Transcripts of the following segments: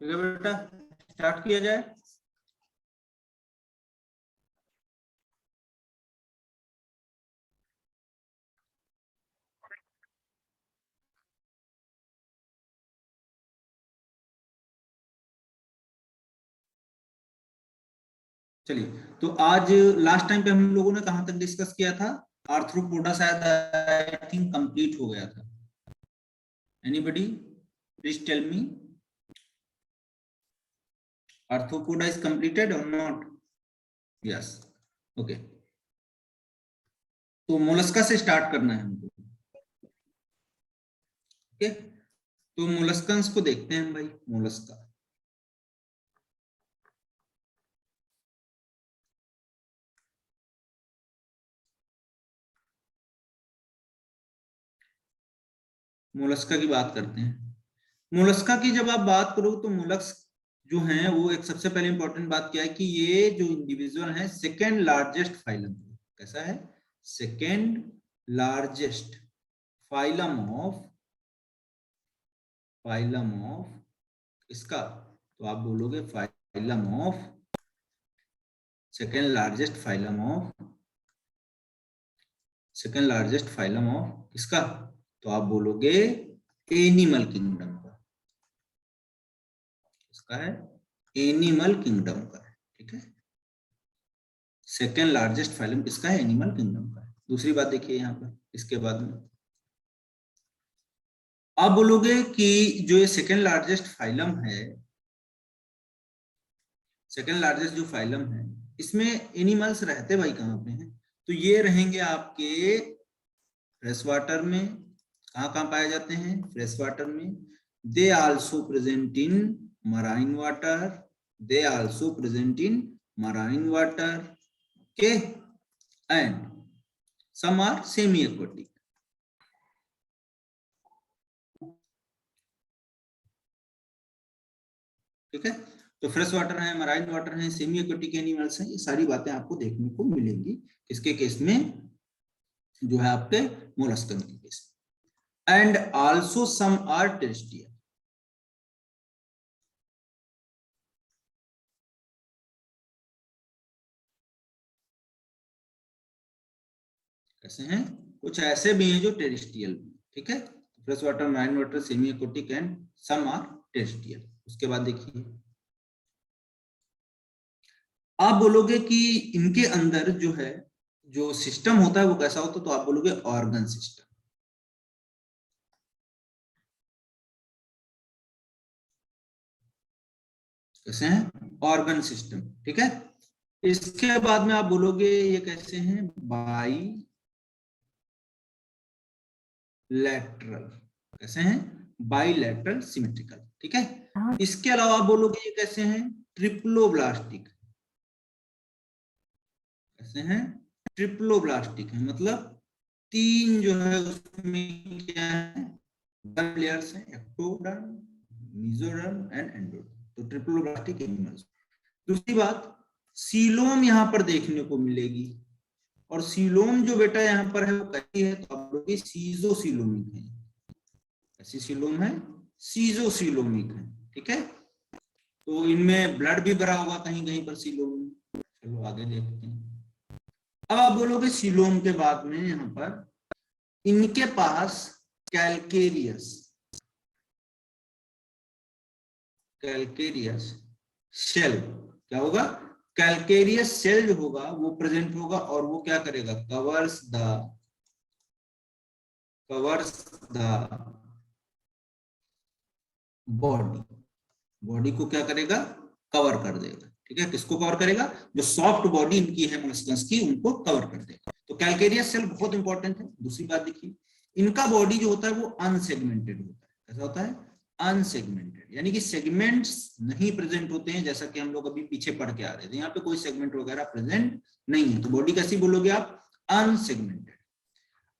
ठीक है बेटा, स्टार्ट किया जाए। चलिए, तो आज लास्ट टाइम पे हम लोगों ने कहां तक डिस्कस किया था? आर्थ्रोपोडा शायद आई थिंक कंप्लीट हो गया था। Anybody please tell me, Arthropoda is completed और नॉट? Yes, okay. तो मोलस्का से स्टार्ट करना है हमको। ओके, तो मोलस्कंस को देखते हैं भाई। मोलस्का, मोलस्का की बात करते हैं। मोलस्का की जब आप बात करो तो मोलस्क जो हैं वो एक सबसे पहले इंपॉर्टेंट बात क्या है कि ये जो इंडिविजुअल है सेकेंड लार्जेस्ट फाइलम। कैसा है? सेकेंड लार्जेस्ट फाइलम ऑफ इसका, तो आप बोलोगे phylum of, second largest phylum of इसका, तो आप बोलोगे एनिमल किंगडम का। इसका है एनिमल किंगडम का है। ठीक है, सेकेंड लार्जेस्ट फाइलम किसका है? एनिमल किंगडम का है। दूसरी बात देखिए यहाँ पर, इसके बाद में आप बोलोगे कि जो ये सेकेंड लार्जेस्ट फाइलम है, सेकेंड लार्जेस्ट जो फाइलम है, इसमें एनिमल्स रहते भाई कहाँ पे हैं? तो ये रहेंगे आपके फ्रेश वाटर में। कहाँ कहाँ पाए जाते हैं? फ्रेश वाटर में। They also present in marine water, okay, and some are semi aquatic। ठीक है, तो फ्रेश वाटर है, मराइन वाटर है, सेमी एक्वेटिक एनिमल्स हैं, ये सारी बातें आपको देखने को मिलेंगी किसके केस में? जो है आपके मोलस्कन के केस में। And also some are terrestrial. कैसे हैं? कुछ ऐसे भी हैं जो टेरेस्ट्रियल। ठीक है, fresh water, marine water, semi aquatic and some are terrestrial. उसके बाद देखिए, आप बोलोगे कि इनके अंदर जो है जो सिस्टम होता है वो कैसा होता है? तो आप बोलोगे ऑर्गन सिस्टम। कैसे हैं? Organ system. ठीक है, इसके बाद में आप बोलोगे ये कैसे हैं? By lateral. कैसे हैं? By lateral symmetrical. ठीक है, इसके अलावा आप बोलोगे ये कैसे हैं? ट्रिप्लोब्लास्टिक। कैसे हैं? ट्रिप्लोब्लास्टिक है, मतलब तीन जो है उसमें क्या है? लेयर्स हैं, एक्टोडर्म, मेसोडर्म एंड एंडोडर्म। तो ट्रिप्लोब्लास्टिक एनिमल्स। दूसरी बात, सीलोम यहाँ पर देखने को मिलेगी, और सीलोम जो बेटा यहाँ पर है वो कैसी है? तो आप लोग सीजोसीलोमिक है। ऐसी सीलोम है, सीजोसीलोमिक है। ठीक है, तो इनमें ब्लड भी भरा होगा कहीं कहीं पर सीलोम में। चलो आगे देखते हैं। अब आप बोलोगे सीलोम के बाद में यहाँ पर इनके पास कैलकेरियस सेल क्या होगा? कैलकेरियस सेल जो होगा वो प्रेजेंट होगा, और वो क्या करेगा? कवर्स द बॉडी को क्या करेगा? कवर कर देगा। ठीक है, किसको कवर करेगा? जो सॉफ्ट बॉडी इनकी है मोलस्कस की, उनको कवर कर देगा। तो कैलकेरियस सेल बहुत इंपॉर्टेंट है। दूसरी बात देखिए, इनका बॉडी जो होता है वो अनसेगमेंटेड होता है। कैसा होता है? अनसेगमेंटेड, यानी कि सेगमेंट्स नहीं प्रेजेंट होते हैं, जैसा कि हम लोग अभी पीछे पढ़ के आ रहे थे। यहाँ पे कोई सेगमेंट वगैरह प्रेजेंट नहीं है, तो बॉडी कैसी बोलोगे आप? अनसेगमेंटेड।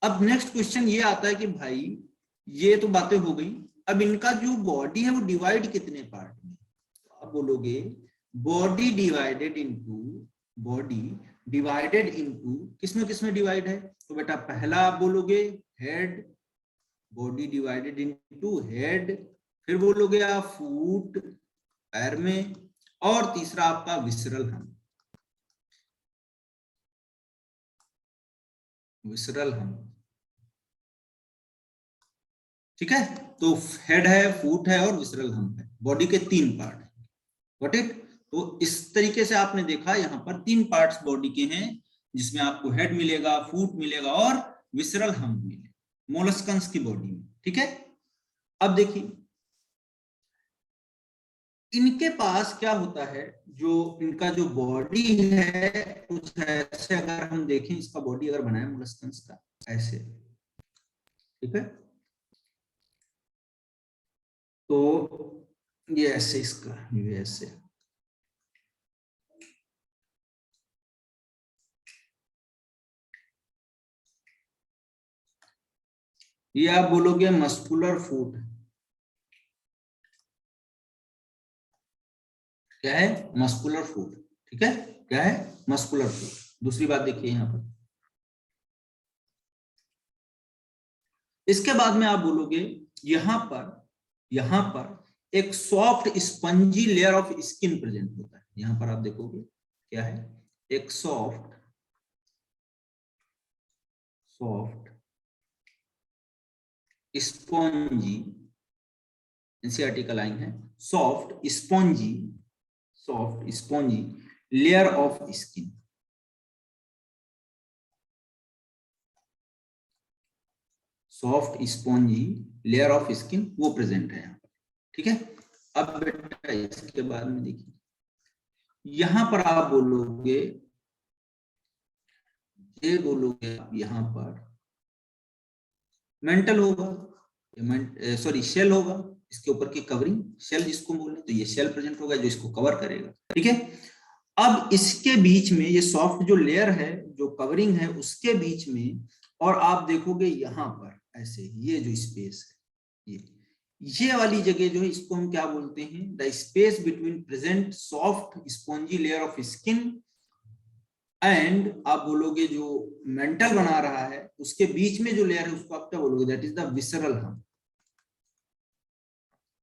अब नेक्स्ट क्वेश्चन ये आता है कि भाई ये तो बातें हो गई, अब इनका जो बॉडी है वो डिवाइड कितने पार्ट में? तो आप बोलोगे बॉडी डिवाइडेड इनटू किसमें डिवाइड है? तो बेटा पहला आप बोलोगे head, body divided into head, फिर बोलोगे आप फूट, पैर में, और तीसरा आपका विसरल हम्प, विसरल हम्प, ठीक है। तो हेड है, फुट है और विसरल हम्प है, बॉडी के 3 पार्ट है, गॉट इट। तो इस तरीके से आपने देखा यहाँ पर 3 पार्ट्स बॉडी के हैं, जिसमें आपको हेड मिलेगा, फुट मिलेगा और विसरल हम्प मिलेगा मोलस्कन्स की बॉडी में, ठीक है। अब देखिए इनके पास क्या होता है, जो इनका जो बॉडी है कुछ ऐसे, अगर हम देखें इसका बॉडी अगर बनाए मोलस्कन्स का ऐसे, ठीक है, तो ये ऐसे, इसका ये ऐसे, ये आप बोलोगे मस्कुलर फूट, क्या है, मस्कुलर फूट, ठीक है, क्या है, मस्कुलर फूट। दूसरी बात देखिए यहाँ पर, इसके बाद में आप बोलोगे यहां पर एक soft spongy layer of skin present होता है। यहां पर आप देखोगे क्या है, एक सॉफ्ट स्पॉन्जी, एनसीईआरटी का लाइन है, soft spongy layer of skin, soft spongy layer of skin वो प्रेजेंट है यहाँ पर, ठीक है। अब बेटा इसके बाद में देखिए, यहां पर आप बोलोगे, ये बोलोगे आप यहां पर मेंटल होगा, सॉरी शेल होगा, इसके ऊपर की कवरिंग शेल जिसको बोले, तो ये शेल प्रेजेंट होगा जो इसको कवर करेगा, ठीक है। अब इसके बीच में ये सॉफ्ट जो लेयर है, जो कवरिंग है, उसके बीच में, और आप देखोगे यहां पर ऐसे ये जो स्पेस है, ये वाली जगह जो है, इसको हम क्या बोलते हैं, the space between present soft spongy layer of skin and आप बोलोगे जो मेंटल बना रहा है, उसके बीच में जो लेयर है उसको आप क्या बोलोगे, that is the visceral hump.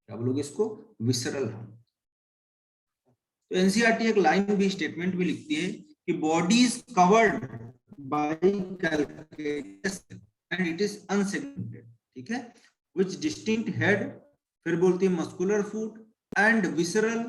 क्या बोलोगे इसको, विसरल हम्प। तो एनसीईआरटी एक लाइन भी, स्टेटमेंट भी लिखती है कि body is covered by calcareous and it is unsegmented, ठीक है, विच डिस्टिंक्ट हेड, फिर बोलती है muscular foot and visceral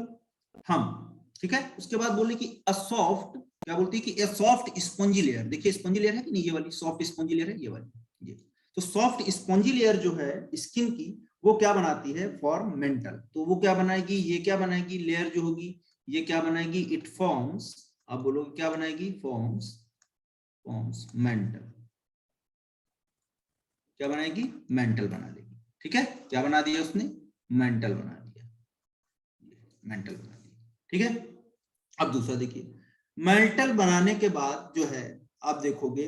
hump, ठीक है। उसके बाद बोले कि अ सॉफ्ट, क्या बोलती है कि ए सॉफ्ट स्पंजी लेयर, देखिए स्पंजी लेयर है कि नहीं, ये वाली सॉफ्ट स्पंजी लेयर है, ये वाली, ये तो सॉफ्ट स्पंजी लेयर जो है स्किन की, वो क्या बनाती है, फॉर मेंटल। तो वो क्या बनाएगी, ये क्या बनाएगी, लेयर जो होगी ये क्या बनाएगी, इट फॉर्म्स, आप बोलोगे क्या बनाएगी, फॉर्म्स मेंटल, क्या बनाएगी, मेंटल बना देगी, ठीक है। क्या बना दिया उसने, मेंटल बना दिया, मेंटल बना दिया, ठीक है। अब दूसरा देखिए, मेंटल बनाने के बाद जो है आप देखोगे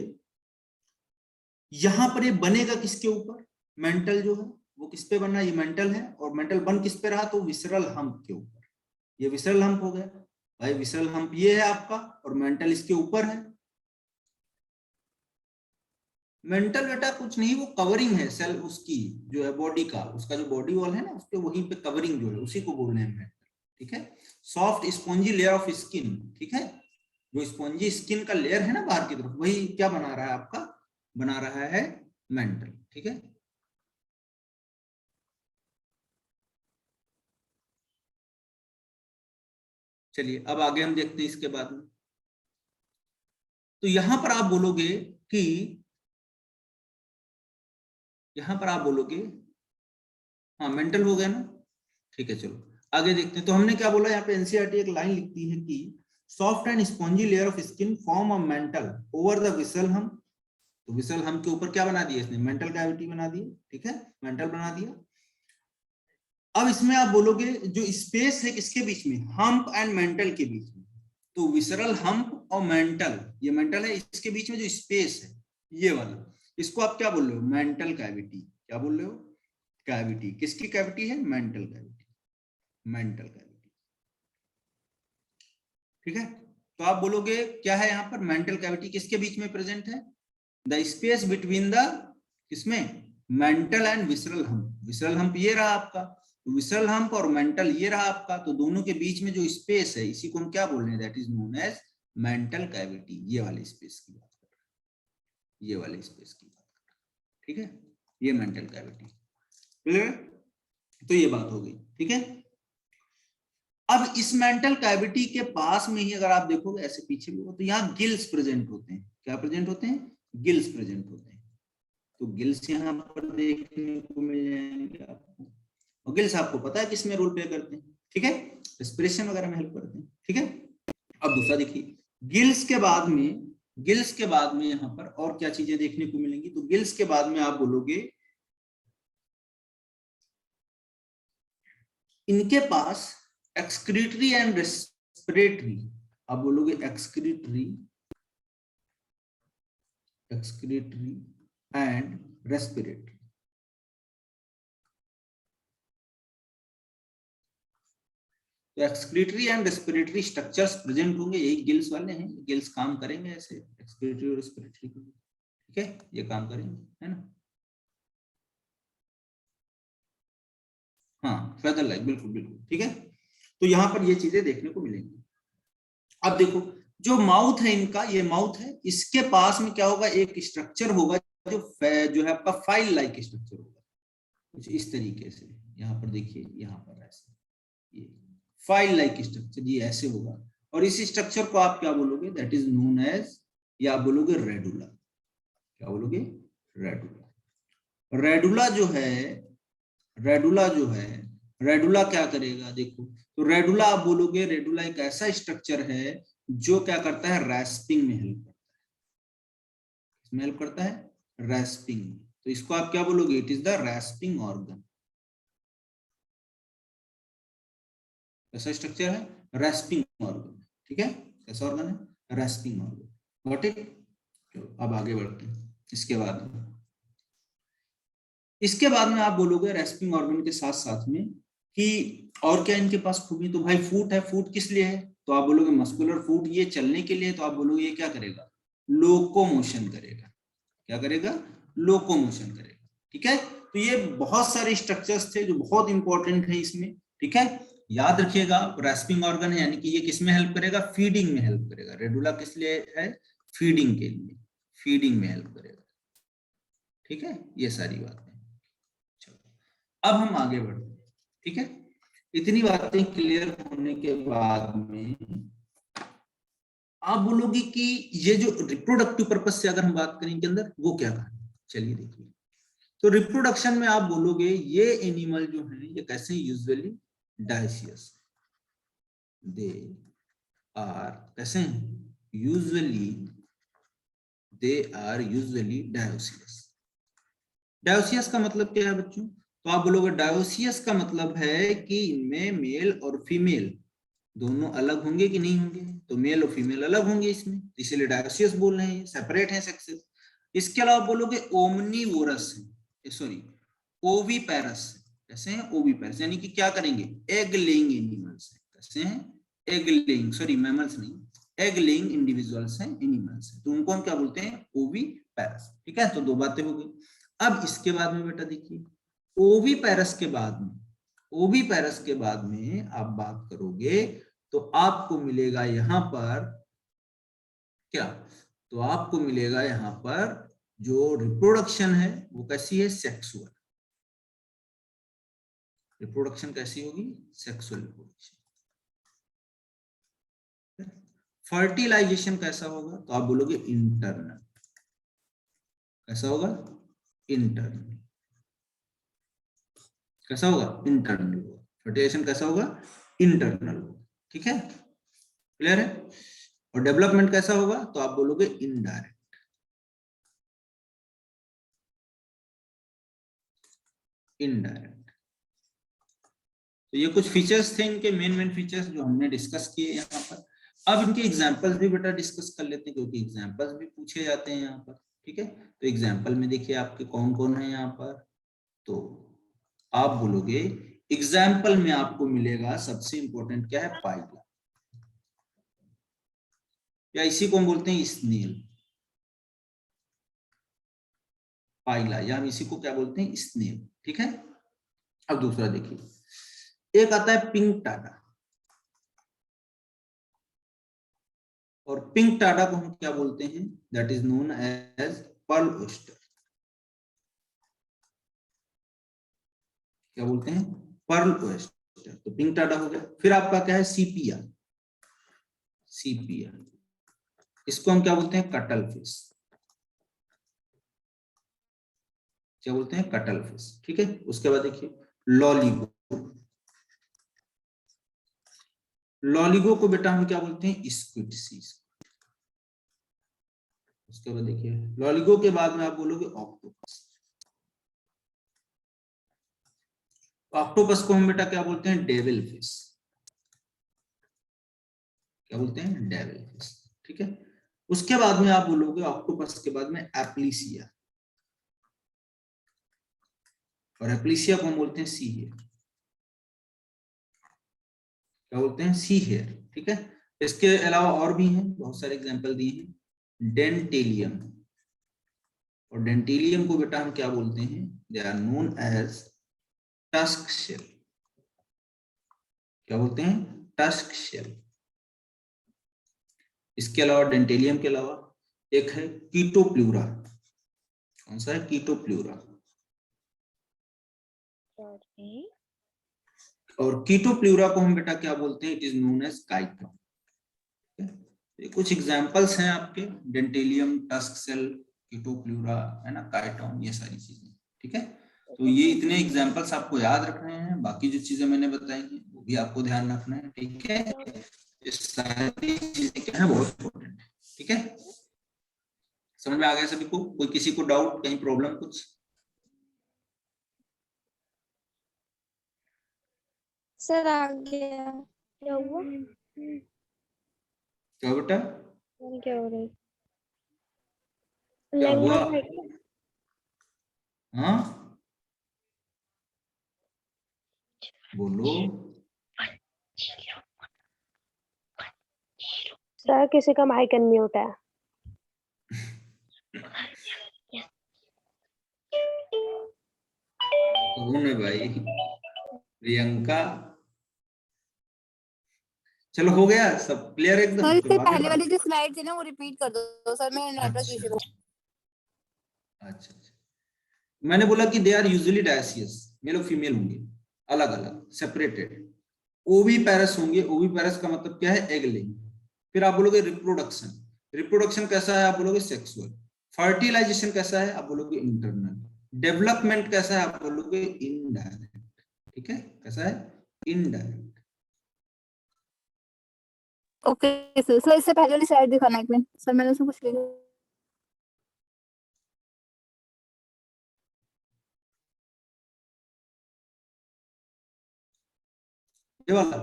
यहां पर ये बनेगा किसके ऊपर, मेंटल जो है वो किस पे बना, ये मेंटल है, और मेंटल बन किस पे रहा, तो विसरल हम्प के ऊपर, ये विसरल हम्प हो गया भाई, विसरल हम्प ये है आपका, और मेंटल इसके ऊपर है। मेंटल बेटा कुछ नहीं, वो कवरिंग है सेल उसकी, जो है बॉडी का, उसका जो बॉडी वॉल है ना, उसके वहीं पे कवरिंग जो है, उसी को बोल रहे हैं मेंटल, ठीक है। Soft spongy layer of skin, ठीक है, जो स्पॉन्जी स्किन का लेयर है ना बाहर की तरफ, वही क्या बना रहा है आपका, बना रहा है मेंटल, ठीक है। चलिए अब आगे हम देखते हैं इसके बाद में। तो यहां पर आप बोलोगे कि, यहां पर आप बोलोगे, हाँ मेंटल हो गया ना, ठीक है। चलो आगे देखते हैं। तो हमने क्या बोला, यहाँ पे एनसीईआरटी एक लाइन लिखती है कि soft and spongy layer of skin form a mental over the visceral hump. तो विसरल हम्प के ऊपर क्या बना दिया इसने, मेंटल कैविटी बना दी, ठीक है, मेंटल बना दिया। अब इसमें आप बोलोगे जो स्पेस है किसके बीच में, हम्प एंड मेंटल के बीच में, तो विसरल हम्प और मेंटल, ये मेंटल है, इसके बीच में जो स्पेस है ये वाला, इसको आप क्या बोल रहे हो, मेंटल कैविटी। क्या बोल रहे हो, कैविटी, किसकी कैविटी है, मेंटल कैविटी, मेंटल कैविटी, ठीक है। तो आप बोलोगे क्या है यहाँ पर, मेंटल कैविटी किसके बीच में प्रेजेंट है, द स्पेस बिटवीन द, किसमें, mental and visceral hump. Visceral hump ये रहा आपका, विसरल हम्प और मेंटल ये रहा आपका, तो दोनों के बीच में जो स्पेस है इसी को हम क्या बोल रहे हैं, that is known as mantle cavity. ये वाले स्पेस की बात कर रहे हैं, ये वाले स्पेस की बात कर रहे हैं, ठीक है, ये मेंटल कैविटी, क्लियर? तो ये बात हो गई, ठीक है। अब इस मेंटल कैविटी के पास में ही अगर आप देखोगे ऐसे पीछे भी हो, तो यहाँ गिल्स प्रेजेंट होते हैं। क्या प्रेजेंट होते हैं? गिल्स प्रेजेंट होते हैं। तो गिल्स यहाँ पर देखने को मिल जाएंगे आपको, और गिल्स आपको पता है किसमें रोल प्ले करते हैं, ठीक है, रेस्पिरेशन वगैरह में हेल्प करते हैं, ठीक है। अब दूसरा देखिए, गिल्स के बाद में, गिल्स के बाद में यहाँ पर और क्या चीजें देखने को मिलेंगी, तो गिल्स के बाद में आप बोलोगे इनके पास एक्सक्रीटरी एंड रेस्पिरेटरी, आप बोलोगे एक्सक्रीटरी, एक्सक्रीटरी एंड रेस्पिरेटरी। तो excretory and respiratory structures present होंगे, यही गिल्स वाले हैं, गिल्स काम करेंगे ऐसे एक्सक्रीटरी और रेस्पिरेटरी के, ठीक है, ये काम करेंगे, है ना। हाँ, फेदर लाइक, बिल्कुल बिल्कुल, ठीक है। तो यहाँ पर ये चीजें देखने को मिलेंगी। अब देखो, जो माउथ है इनका, ये माउथ है, इसके पास में क्या होगा, एक स्ट्रक्चर होगा जो है आपका फाइल लाइक स्ट्रक्चर होगा, कुछ इस तरीके से। यहाँ पर देखिए, यहाँ पर ऐसे ये फाइल लाइक स्ट्रक्चर, ये ऐसे होगा, और इस स्ट्रक्चर को आप क्या बोलोगे, दैट इज नोन एज, या आप बोलोगे रेडुला। क्या बोलोगे? रेडुला। रेडुला जो है, रेडुला जो है, रेडुला क्या करेगा, देखो, तो रेडुला आप बोलोगे, रेडुला एक ऐसा स्ट्रक्चर है जो क्या करता है, रैस्पिंग में हेल्प करता है। इसमें हेल्प करता है रैस्पिंग में, तो इसको आप क्या बोलोगे, इट इज द रैस्पिंग ऑर्गन। ऐसा स्ट्रक्चर है रैस्पिंग ऑर्गन, ठीक है, कैसा ऑर्गन है, रैस्पिंग ऑर्गन, गॉट इट। अब आगे बढ़ते हैं, इसके बाद में आप बोलोगे रेस्पिंग ऑर्गन के साथ साथ में कि और क्या इनके पास खूबी, तो भाई फूट है, फूट किस लिए है, तो आप बोलोगे मस्कुलर फूट, ये चलने के लिए, तो आप बोलोगे ये क्या करेगा, लोकोमोशन करेगा। क्या करेगा? लोकोमोशन करेगा, ठीक है। तो ये बहुत सारे स्ट्रक्चर्स थे जो बहुत इंपॉर्टेंट है इसमें, ठीक है। याद रखिएगा, रेस्पिंग ऑर्गन है, यानी कि ये किसमें हेल्प करेगा, फीडिंग में हेल्प करेगा। रेडुला किस लिए है? फीडिंग के लिए, फीडिंग में हेल्प करेगा, ठीक है, ये सारी बातें। अब हम आगे बढ़ते हैं, ठीक है। इतनी बातें क्लियर होने के बाद में आप बोलोगे कि ये जो रिप्रोडक्टिव पर्पस से अगर हम बात करें इनके अंदर, वो क्या है, चलिए देखिए। तो रिप्रोडक्शन में आप बोलोगे ये एनिमल जो है ये कैसे, यूजुअली डायसियस, दे आर कैसे हैं, usually they are usually dioecious. Dioecious का मतलब क्या है बच्चों, तो आप बोलोगे डायोसियस का मतलब है कि इनमें मेल और फीमेल दोनों अलग होंगे कि नहीं होंगे, तो मेल और फीमेल अलग होंगे इसमें, इसीलिए डायोसियस बोल रहे हैं, सेपरेट है सेक्सेस। इसके अलावा बोलोगे ओमनीवोरस है, सॉरी ओवीपेरस, कैसे हैं, ओवीपेरस, यानी कि क्या करेंगे, एग लेइंग एनिमल्स है, कैसे हैं, एग लेइंग, सॉरी मैमल्स नहीं, एग लेइंग इंडिविजुअल्स हैं, एनिमल्स हैं, तो उनको हम क्या बोलते हैं, ओवीपेरस, ठीक है। तो दो बातें हो गई। अब इसके बाद में बेटा देखिए, ओवीपेरस के बाद में, ओवीपेरस के बाद में आप बात करोगे तो आपको मिलेगा यहां पर क्या, तो आपको मिलेगा यहां पर जो रिप्रोडक्शन है वो कैसी है, सेक्सुअल। रिप्रोडक्शन कैसी होगी, सेक्सुअल रिप्रोडक्शन। फर्टिलाइजेशन कैसा होगा, तो आप बोलोगे इंटरनल, कैसा होगा, इंटरनल, कैसा होगा, इंटरनल होगा। फर्टिलाइजेशन कैसा होगा, इंटरनल होगा, ठीक है, क्लियर है। और डेवलपमेंट कैसा होगा, तो आप बोलोगे इनडायरेक्ट, इनडायरेक्ट। तो ये कुछ फीचर्स थे इनके, मेन फीचर्स जो हमने डिस्कस किए यहाँ पर। अब इनके एग्जांपल्स भी बेटा डिस्कस कर लेते हैं, क्योंकि एग्जांपल्स भी पूछे जाते हैं यहाँ पर, ठीक है। तो एग्जांपल में देखिए आपके कौन कौन है यहाँ पर, तो आप बोलोगे एग्जाम्पल में आपको मिलेगा सबसे इंपॉर्टेंट क्या है, पाइला, या इसी को हम बोलते हैं स्नेल, पाइला, या हम इसी को क्या बोलते हैं, स्नेल, ठीक है। अब दूसरा देखिए, एक आता है पिंक टाडा, और पिंक टाडा को हम क्या बोलते हैं, that is known as pearl oyster. क्या बोलते हैं, पर्ल ओयस्टर। तो पिंक टाडा हो गया। फिर आपका क्या है, सीपिया। सीपिया, इसको हम क्या बोलते हैं, कटल फिश। क्या बोलते हैं, कटल फिश। ठीक है। उसके बाद देखिए लॉलीगो। लॉलीगो को बेटा हम क्या बोलते हैं, स्क्विड सीज। उसके बाद देखिए लॉलीगो के बाद में आप बोलोगे ऑक्टोपस। ऑक्टोपस को हम बेटा क्या बोलते हैं, डेविल फिश। क्या बोलते हैं, डेविल फिश। ठीक है। उसके बाद में आप बोलोगे ऑक्टोपस के बाद में एप्लीसिया, और एप्लीसिया को हम बोलते हैं सी हेयर। क्या बोलते हैं, सी हेयर। ठीक है। इसके अलावा और भी हैं, बहुत सारे एग्जांपल दिए हैं। डेंटेलियम, और डेंटेलियम को बेटा हम क्या बोलते हैं, they are known as tusk shell. क्या बोलते हैं, टस्क शेल। इसके अलावा डेंटेलियम के अलावा एक है कीटोप्लूरा। कौन सा है, कीटोप्लूरा। और कीटोप्लूरा को हम बेटा क्या बोलते हैं, इट इज नोन एज काइटोन। ये कुछ एग्जांपल्स हैं आपके, डेंटेलियम, टस्क सेल, कीटोप्लूरा, है ना, काइटोन, ये सारी चीजें। ठीक है। तो ये इतने एग्जांपल्स आपको याद रखने हैं, बाकी जो चीजें मैंने बताई हैं वो भी आपको ध्यान रखना है। ठीक है। ये सारी चीजें क्या है, बहुत इंपॉर्टेंट है। ठीक है। समझ में आ गया सभी को, कोई किसी को डाउट, कहीं प्रॉब्लम कुछ? सर आ गया, क्या हुआ? क्या बेटा, क्या हो रहा है? क्या हुआ? लैंग्वेज है क्या? हाँ बोलो। सर किसी का माइक अनम्यूट है। कौन है भाई, प्रियंका? चलो हो गया, सब क्लियर एकदम, सर चलो इससे आगे पहले बढ़ो। वाली जो स्लाइड थी ना वो रिपीट कर दो सर, मैं नेटवर्क अच्छा इशू। अच्छा अच्छा। मैंने बोला कि they are usually dioecious, male और फीमेल होंगे, अलग अलग, सेपरेटेड। ओवी पैरस होंगे। ओवी पैरस का मतलब क्या है, एग लेइंग। फिर आप बोलोगे रिप्रोडक्शन। रिप्रोडक्शन कैसा है, आप बोलोगे सेक्सुअल। फर्टिलाइजेशन कैसा है, आप बोलोगे इंटरनल। डेवलपमेंट कैसा है, आप बोलोगे इनडायरेक्ट। ठीक है, कैसा है, इनडायरेक्ट। ओके सर, सर इससे पहले वाली स्लाइड दिखाना एक मिनट सर, मैंने उसमें कुछ लिखा। ये वाला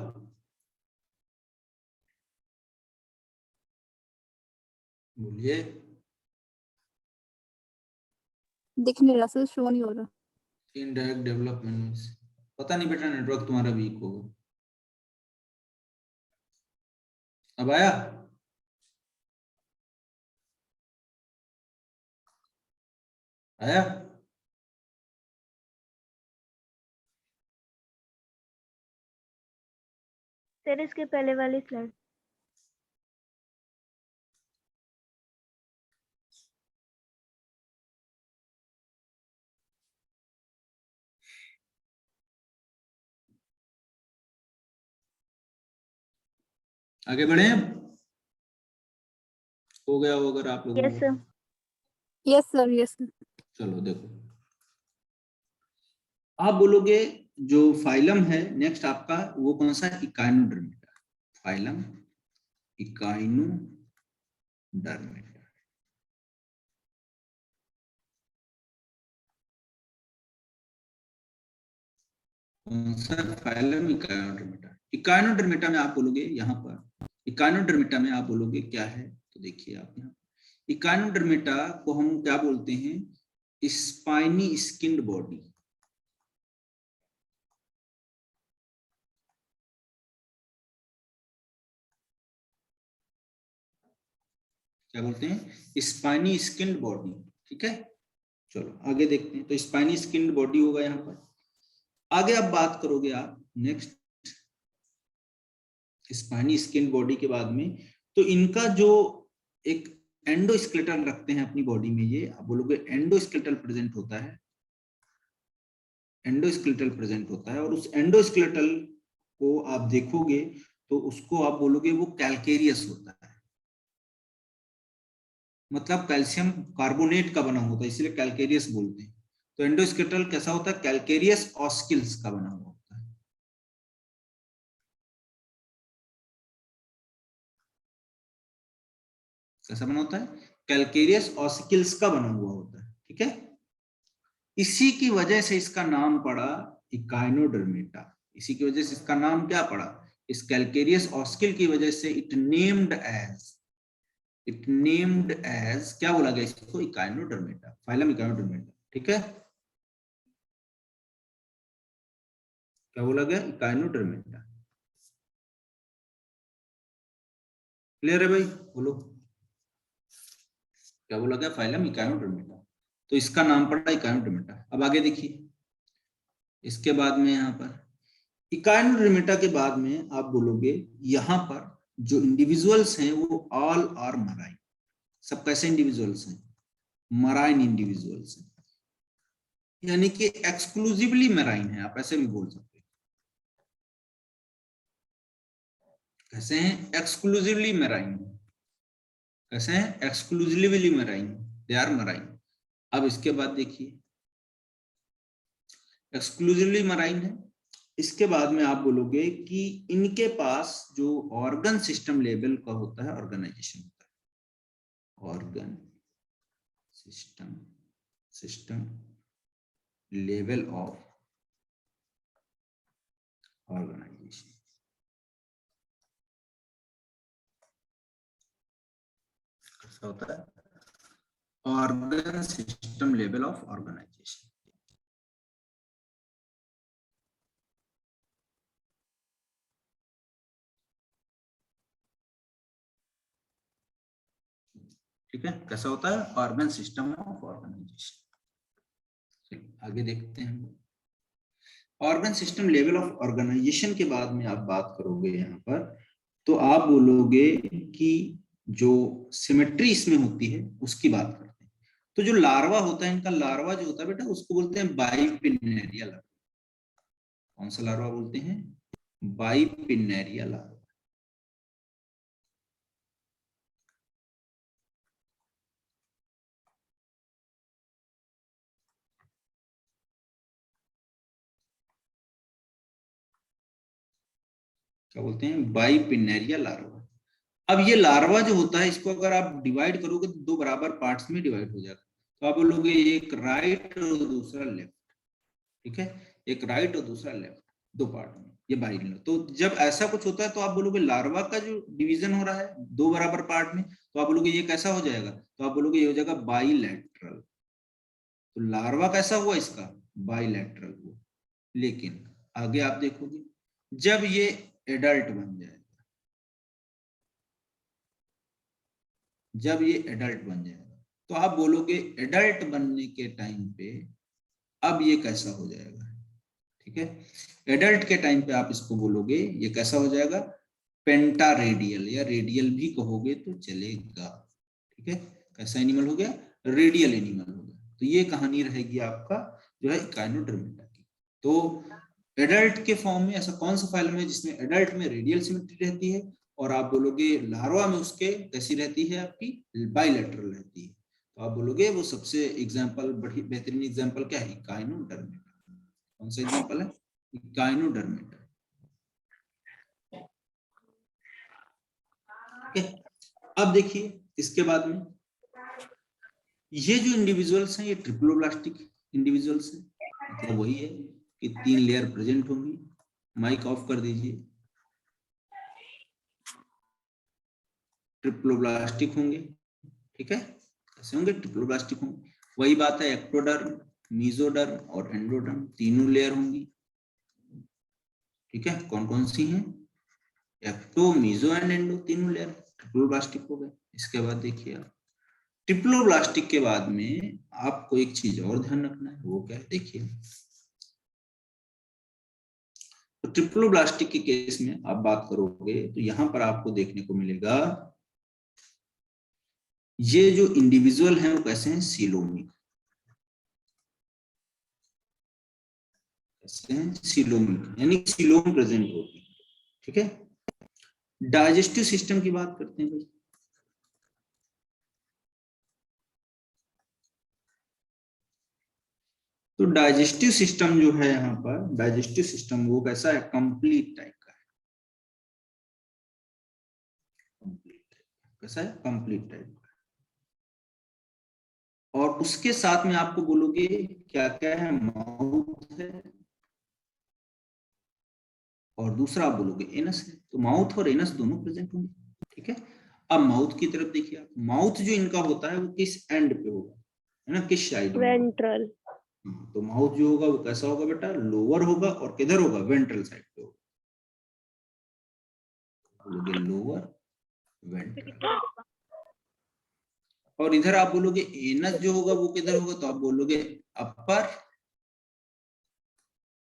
बोलिए। दिख नहीं रहा सर, शो नहीं हो रहा। इनडायरेक्ट डेवलपमेंट, पता नहीं बेटा, नेटवर्क तुम्हारा वीक होगा। अब आया? आया? सर इसके पहले वाली स्लाइड। आगे बढ़े अब? हो गया हो अगर आप लोगों यस को? Sir. Yes sir, yes sir. चलो देखो, आप बोलोगे जो फाइलम है नेक्स्ट आपका, वो कौन सा है, इकाइनोडर्मिटा। फाइलम इकाइनोडर्मिटा। कौन सा फाइलम, इकाइनोडर्मिटा। इकाइनोडर्मिटा में आप बोलोगे यहाँ पर, इकाइनोडर्मिटा में आप बोलोगे क्या है, तो देखिए आप यहाँ इकाइनोडर्मिटा को हम क्या बोलते हैं, स्पाइनी स्किन्ड बॉडी। क्या बोलते हैं, स्पाइनी स्किन्ड बॉडी। ठीक है। चलो आगे देखते हैं। तो स्पाइनी स्किन्ड बॉडी होगा यहाँ पर। आगे अब बात करोगे आप नेक्स्ट स्पाइनी स्किन बॉडी के बाद में, तो इनका जो एक एंडोस्केलेटल रखते हैं अपनी बॉडी में, ये आप बोलोगे एंडोस्केलेटल प्रेजेंट होता है, एंडोस्केलेटल प्रेजेंट होता है। और उस एंडोस्केलेटल को आप देखोगे तो उसको आप बोलोगे वो कैल्केरियस होता है, मतलब कैल्शियम कार्बोनेट का बना होता है, इसलिए कैल्केरियस बोलते हैं। तो एंडोस्केलेटल कैसा होता है? कैल्केरियस ऑस्किल्स का बना हुआ होता है। कैसा बना होता है? कैल्केरियस ऑस्किल्स का बना हुआ होता है, ठीक है। इसी की वजह से इसका नाम पड़ा इकाइनोडर्मेटा। इसी की वजह से इसका नाम क्या पड़ा? इस कैल्केरियस ऑस्किल की वजह से इट नेम्ड एज क्या बोला गया इसको? इकाइनोडर्मेटा, फाइलम इकाइनोडर्मेटा, ठीक है। क्या बोला गया? इकाइनोडर्मेटा। क्लियर है भाई? बोलो क्या बोला गया? Phylum Echinodermata. तो इसका नाम पड़ा इकाइनोडर्मेटा। अब आगे देखिए, इसके बाद में यहाँ पर इकाइनोडर्मेटा के बाद में आप बोलोगे यहाँ पर जो इंडिविजुअल्स हैं वो ऑल आर मराइन। सब कैसे इंडिविजुअल्स हैं? मराइन इंडिविजुअल्स हैं, यानी कि एक्सक्लूसिवली मराइन है, आप ऐसे भी बोल सकते हैं। कैसे हैं? Exclusively marine. कैसे हैं? Exclusively marine, they are marine. अब इसके बाद देखिए, एक्सक्लूसिवली मराइन है। इसके बाद में आप बोलोगे कि इनके पास जो ऑर्गन सिस्टम लेवल का होता है, ऑर्गेनाइजेशन होता है, organ system level of organisation. कैसा होता है? Organ system level of organisation. ठीक है, कैसा होता है? Organ system of organisation. आगे देखते हैं। Organ system level of organisation के बाद में आप बात करोगे यहाँ पर, तो आप बोलोगे कि जो सिमेट्री इसमें होती है उसकी बात करते हैं। तो जो लार्वा होता है, इनका लार्वा जो होता है बेटा, उसको बोलते हैं बाइपिनेरिया लार्वा। कौन सा लार्वा बोलते हैं? Bipinnaria larva. क्या बोलते हैं? Bipinnaria larva. अब ये लार्वा जो होता है, इसको अगर आप डिवाइड करोगे तो दो बराबर पार्ट्स में डिवाइड हो जाएगा। तो आप बोलोगे एक राइट और दूसरा लेफ्ट, ठीक है। एक राइट और दूसरा लेफ्ट, दो पार्ट में, ये बाइलिनर। तो जब ऐसा कुछ होता है तो आप बोलोगे लार्वा का जो डिवीजन हो रहा है दो बराबर पार्ट में, तो आप बोलोगे ये कैसा हो जाएगा? तो आप बोलोगे ये हो जाएगा बाइलैटरल। तो लार्वा कैसा हुआ इसका? बाइलैटरल हुआ। लेकिन आगे आप देखोगे, जब ये एडल्ट बन जाएगा, जब ये एडल्ट बन जाएगा, तो आप बोलोगे एडल्ट बनने के टाइम पे अब ये कैसा हो जाएगा, ठीक है। एडल्ट के टाइम पे आप इसको बोलोगे ये कैसा हो जाएगा? पेंटा रेडियल, या रेडियल भी कहोगे तो चलेगा, ठीक है। कैसा एनिमल हो गया? रेडियल एनिमल हो गया। तो ये कहानी रहेगी आपका जो है इकाइनोडर्मेटा की। तो एडल्ट के फॉर्म में ऐसा कौन सा फाइलम है जिसमें एडल्ट में रेडियल सिमेट्री रहती है, और आप बोलोगे लार्वा में उसके कैसी रहती है? आपकी बाइलेटरल रहती है। तो आप बोलोगे वो सबसे एग्जांपल, बड़ी बेहतरीन एग्जांपल क्या है? इकाइनोडर्मेटा। कौन सा एग्जांपल है? इकाइनोडर्मेटा। ओके, अब देखिए इसके बाद में ये जो इंडिविजुअल्स हैं ये ट्रिप्लोब्लास्टिक इंडिविजुअल्स हैं। मतलब वही है कि 3 लेयर प्रेजेंट होंगी। माइक ऑफ कर दीजिए। ट्रिप्लोब्लास्टिक होंगे, ठीक है। कैसे होंगे? ट्रिप्लोब्लास्टिक होंगे। वही बात है, एक्टोडर्म, मेसोडर्म और एंडोडर्म तीनों लेयर होंगी, ठीक है। कौन कौन सी हैं? एक्टो, मेसो एंड एंडो, तीनों लेयर ट्रिप्लोब्लास्टिक हो गए। इसके बाद देखिए आप, ट्रिप्लोब्लास्टिक के बाद में आपको एक चीज और ध्यान रखना है, वो क्या है? देखिए तो ट्रिप्लोब्लास्टिक के केस में आप बात करोगे तो यहां पर आपको देखने को मिलेगा ये जो इंडिविजुअल हैं वो कैसे हैं, सीलोमिक, कैसे हैं, सीलोमिक, यानी सीलोम प्रेजेंट होगी। ठीक है, डाइजेस्टिव सिस्टम की बात करते हैं भाई। तो डाइजेस्टिव सिस्टम जो है यहाँ पर, डाइजेस्टिव सिस्टम वो कैसा है, कंप्लीट टाइप का है, कंप्लीट, कैसा है, कंप्लीट टाइप का। और उसके साथ में आपको बोलोगे क्या क्या है, माउथ है और दूसरा आप बोलोगे एनस है। तो माउथ और एनस दोनों प्रेजेंट होंगे। ठीक है, अब माउथ की तरफ देखिए आप, माउथ जो इनका होता है वो किस एंड पे होगा, है ना, किस साइड में, वेंट्रल। तो माउथ जो होगा वो कैसा होगा बेटा, लोअर होगा और किधर होगा, वेंट्रल साइड पे होगा, बोलोगे लोअर वेंट्रल। और इधर आप बोलोगे एनस जो होगा वो किधर होगा, तो आप बोलोगे अपर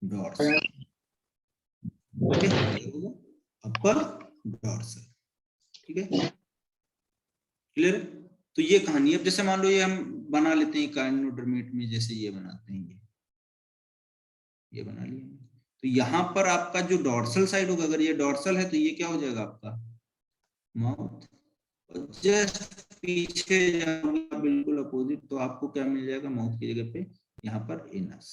डॉर्सल। ठीक है, अपर डॉर्सल। ठीक है, क्लियर। तो ये कहानी, अब जैसे मान लो ये हम बना लेते हैं काइनोडर्मेट में, जैसे ये बनाते हैं, ये बना लिया। तो यहाँ पर आपका जो डॉर्सल साइड होगा, अगर ये डॉर्सल है तो ये क्या हो जाएगा आपका माउथ, और जस्ट पीछे जाओगे बिल्कुल अपोजिट तो आपको क्या मिल जाएगा, माउथ की जगह पे यहाँ पर एनस।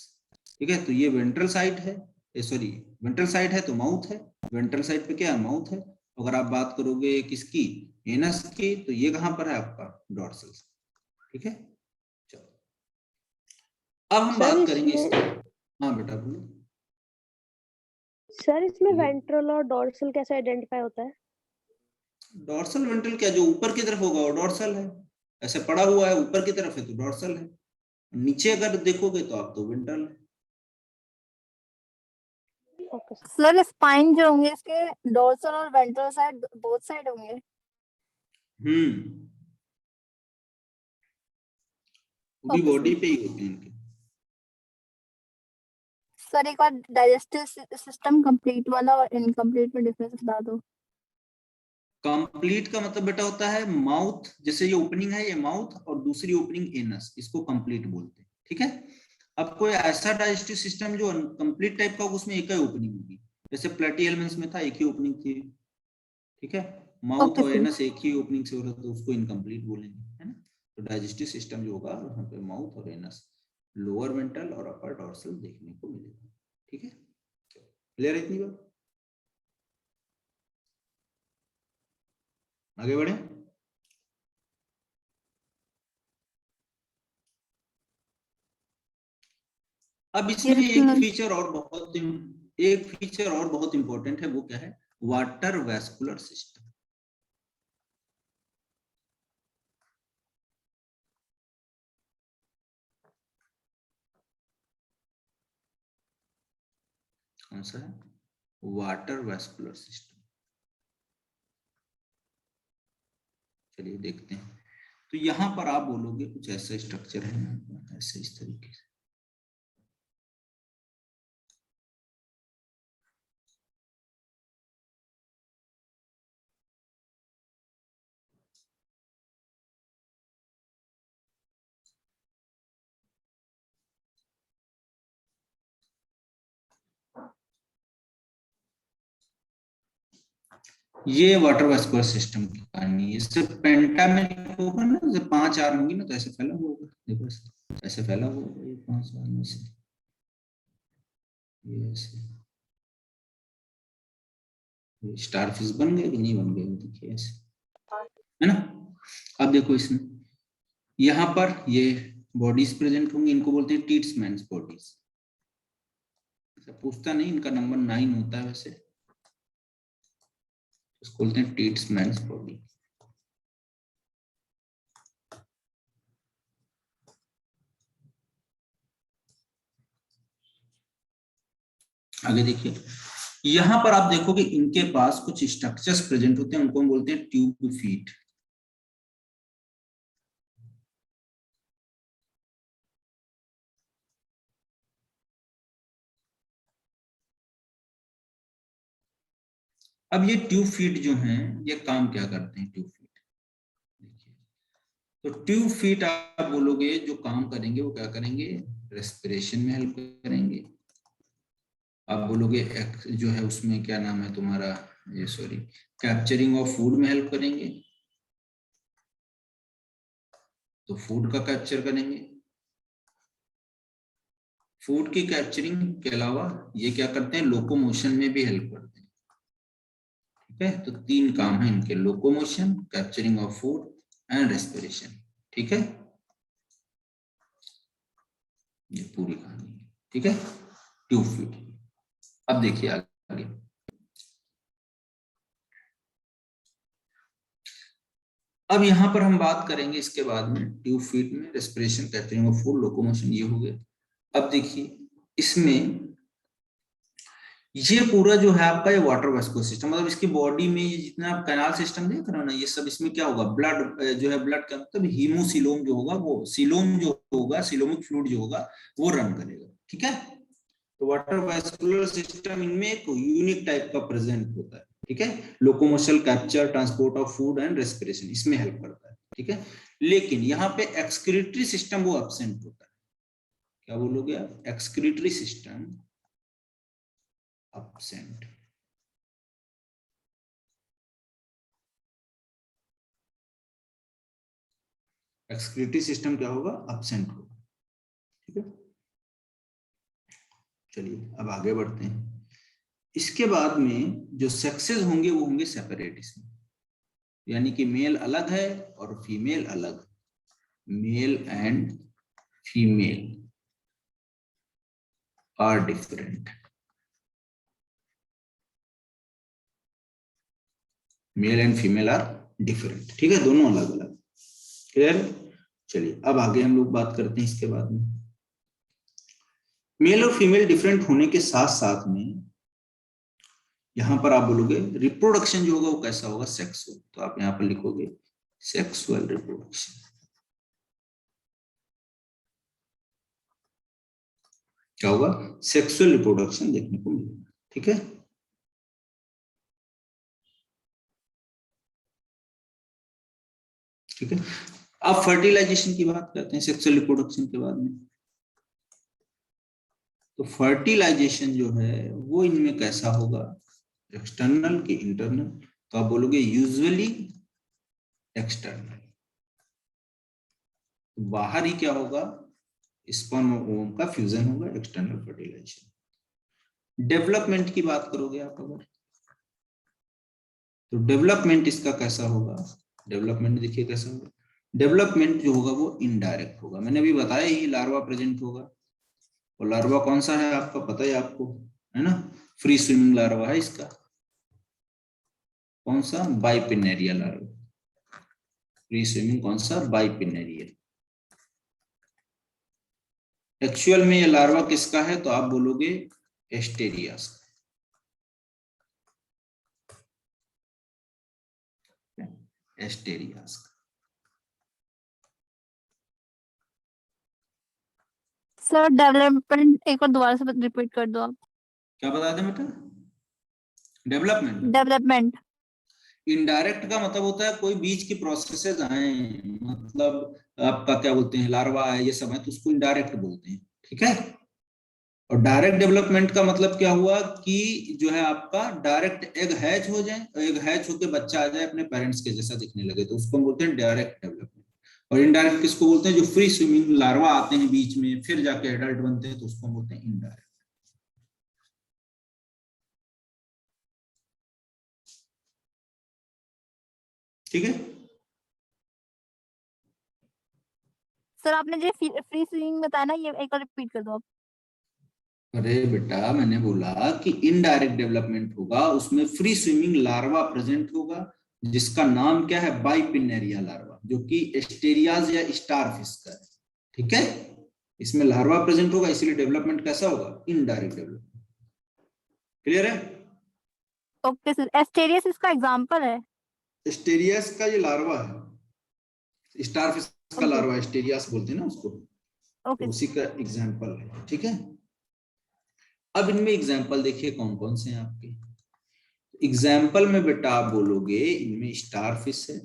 ठीक है, तो ये वेंट्रल साइड है, सॉरी वेंट्रल साइड है तो माउथ है, वेंट्रल साइड पे क्या है, माउथ है। अगर आप बात करोगे किसकी, एनस की, तो ये कहां पर है आपका, डॉर्सल। ठीक है, चलो अब हम सर बात करेंगे इसमें इसकी। हाँ बेटा बोलो। सर इसमें बोलिए। वेंट्रल और डोर्सल कैसे आइडेंटिफाई होता है? डॉर्सल वेंट्रल क्या, जो ऊपर की तरफ होगा वो डॉर्सल है, ऐसे पड़ा हुआ है ऊपर की तरफ है तो डॉर्सल है, नीचे अगर देखोगे तो आप तो वेंट्रल है। Okay sir. सर स्पाइन जो होंगे इसके डोर्सल और वेंट्रल साइड बोथ साइड होंगे। हम्म, वो भी ओके सर। बॉडी पे ही होते हैं इनके। सर एक बार डाइजेस्टिव सिस्टम कंप्लीट वाला और इनकम्प्लीट में डिफरेंस बता दो। कंप्लीट का मतलब बेटा होता है माउथ, जैसे ये ओपनिंग है ये माउथ और दूसरी ओपनिंग एनस, इसको कंप्लीट बोलते हैं। ठीक है, अब कोई ऐसा डाइजेस्टिव सिस्टम जो कंप्लीट टाइप का होगा उसमें एक ही ओपनिंग होगी, जैसे प्लेटी एलिमेंट्स में था एक ही ओपनिंग थी। ठीक है, माउथ ओके और सर। एनस एक ही ओपनिंग से हो रहा था तो उसको इनकम्प्लीट बोलेंगे, है ना। तो डाइजेस्टिव सिस्टम जो होगा वहां पे माउथ और एनस, लोअर वेंट्रल और अपर डॉर्सल देखने को मिलेगा। ठीक है, क्लियर है इतनी बात, आगे बढ़े। अब इसमें यस एक सर। फीचर और बहुत, एक फीचर और बहुत इंपॉर्टेंट है, वो क्या है, वाटर वैस्कुलर सिस्टम। कौन सा है, वाटर वैस्कुलर सिस्टम। चलिए देखते हैं। तो यहां पर आप बोलोगे कुछ ऐसा स्ट्रक्चर है, ऐसे इस तरीके से, ये वाटर वैस्कुलर सिस्टम की कहानी है। इससे पेंटामेरिक होगा ना, जब 5 आर होंगी ना तो ऐसे फैला हुआ होगा, देखो ऐसे फैला हुआ होगा, ये 5 आर में से ये ऐसे, स्टार फिश बन गए कि नहीं बन गए, देखिए ऐसे, है ना। अब देखो इसमें यहाँ पर ये बॉडीज प्रेजेंट होंगी, इनको बोलते हैं टीट्समैन्स बॉडीज। पूछता नहीं, इनका नंबर 9 होता है वैसे, इसको बोलते हैं टीट्समैन्स बॉडी। आगे देखिए, यहां पर आप देखोगे इनके पास कुछ स्ट्रक्चर्स प्रेजेंट होते हैं, उनको हम बोलते हैं ट्यूब फीट। अब ये ट्यूब फीट जो हैं ये काम क्या करते हैं? ट्यूब फीट देखिए, तो ट्यूब फीट आप बोलोगे जो काम करेंगे वो क्या करेंगे? रेस्पिरेशन में हेल्प करेंगे। आप बोलोगे जो है उसमें क्या नाम है तुम्हारा, ये सॉरी, कैप्चरिंग ऑफ फूड में हेल्प करेंगे, तो फूड का कैप्चर करेंगे। फूड की कैप्चरिंग के अलावा ये क्या करते हैं? लोकोमोशन में भी हेल्प करते हैं। ठीक है, तो 3 काम है इनके, locomotion, capturing of food and respiration. ठीक है, ये पूरी कहानी है। ठीक है, ट्यूब फीट। अब देखिए आगे, अब यहां पर हम बात करेंगे इसके बाद में ट्यूब फीट में respiration, capturing of food, locomotion, ये हो गए। अब देखिए इसमें ये पूरा जो है आपका ये वाटर वेस्कुलर सिस्टम, मतलब इसकी बॉडी में ये जितना आप कैनाल सिस्टम देख रहे हो ना, ये सब इसमें क्या होगा? ब्लड जो है, ब्लड का मतलब हीमोसिलोम जो होगा, वो सिलोम जो होगा, सिलोमिक फ्लूइड जो होगा वो रन करेगा। ठीक है, तो वाटर वेस्कुलर सिस्टम इनमें एक यूनिक टाइप का प्रेजेंट होता है। ठीक है, locomotion, capture, transport of food and respiration इसमें हेल्प करता है। ठीक है, लेकिन यहाँ पे एक्सक्रीटरी सिस्टम वो एब्सेंट होता है। क्या बोलोगे आप? Excretory system absent. Excretory system क्या होगा? एब्सेंट होगा। ठीक है, चलिए अब आगे बढ़ते हैं। इसके बाद में जो सेक्सेस होंगे वो होंगे सेपरेट इसमें, यानी कि मेल अलग है और फीमेल अलग। Male and female are different. Male and female are different. ठीक है, दोनों अलग अलग। क्लियर? चलिए अब आगे हम लोग बात करते हैं इसके बाद में। मेल और फीमेल डिफरेंट होने के साथ साथ में यहां पर आप बोलोगे रिप्रोडक्शन जो होगा वो कैसा होगा? सेक्सुअल। तो आप यहां पर लिखोगे सेक्सुअल रिप्रोडक्शन। क्या होगा? सेक्सुअल रिप्रोडक्शन देखने को मिलेगा। ठीक है, ठीक है। अब फर्टिलाइजेशन की बात करते हैं सेक्सुअल रिप्रोडक्शन के बाद में। तो फर्टिलाइजेशन जो है वो इनमें कैसा होगा? एक्सटर्नल की इंटरनल? तो आप बोलोगे यूजुअली एक्सटर्नल। बाहर ही क्या होगा? स्पर्म और ओवम का फ्यूजन होगा, एक्सटर्नल फर्टिलाइजेशन। डेवलपमेंट की बात करोगे आप अगर, तो डेवलपमेंट इसका कैसा होगा? डेवलपमेंट देखिए कैसा होगा। डेवलपमेंट जो होगा वो इनडायरेक्ट होगा। मैंने अभी बताया ही लार्वा प्रेजेंट होगा, और लार्वा कौन सा है आपका पता है आपको, है ना? फ्री स्विमिंग लार्वा है इसका। कौन सा? Bipinnaria larva. फ्री स्विमिंग कौन सा? बाइपिनेरिया। एक्चुअल में ये लार्वा किसका है? तो आप बोलोगे एस्टेरियास। एस्टेरियास। सर डेवलपमेंट एक बार दोबारा से रिपीट कर दो आप। क्या बता दें बेटा? Development development. इनडायरेक्ट का मतलब होता है कोई बीच की प्रोसेसेस आए, मतलब आपका क्या बोलते हैं, लार्वा है ये सब है, तो उसको इनडायरेक्ट बोलते हैं। ठीक है, और डायरेक्ट डेवलपमेंट का मतलब क्या हुआ कि जो है आपका डायरेक्ट एग हैच हो जाए, एग हैच होकर बच्चा आ जाए अपने पेरेंट्स के जैसा दिखने लगे, तो उसको हम बोलते हैं डायरेक्ट डेवलपमेंट। और इनडायरेक्ट किसको बोलते हैं? जो फ्री स्विमिंग लार्वा आते हैं बीच में फिर जाके एडल्ट बनते हैं, तो उसको हम बोलते हैं इनडायरेक्ट। ठीक है, सर आपने जो फ्री स्विमिंग बताया ना, ये एक बार रिपीट कर दो आप। अरे बेटा मैंने बोला कि इनडायरेक्ट डेवलपमेंट होगा, उसमें फ्री स्विमिंग लार्वा प्रेजेंट होगा जिसका नाम क्या है? बाइपिनेरिया लार्वा, जो कि एस्टेरियाज या स्टारफिश का है। ठीक है, इसमें लार्वा प्रेजेंट होगा, इसलिए डेवलपमेंट कैसा होगा? Indirect development. क्लियर है? ओके सर, एस्टेरियस इसका एग्जांपल है। एस्टेरियास का ये लार्वा है, स्टारफिश का ओके लार्वा एस्टेरियास बोलते हैं ना उसको, तो ओके उसी का एग्जाम्पल है। ठीक है, अब इनमें एग्जाम्पल देखिए कौन कौन से हैं आपके। एग्जाम्पल में बेटा आप बोलोगे इनमें स्टार फिश है।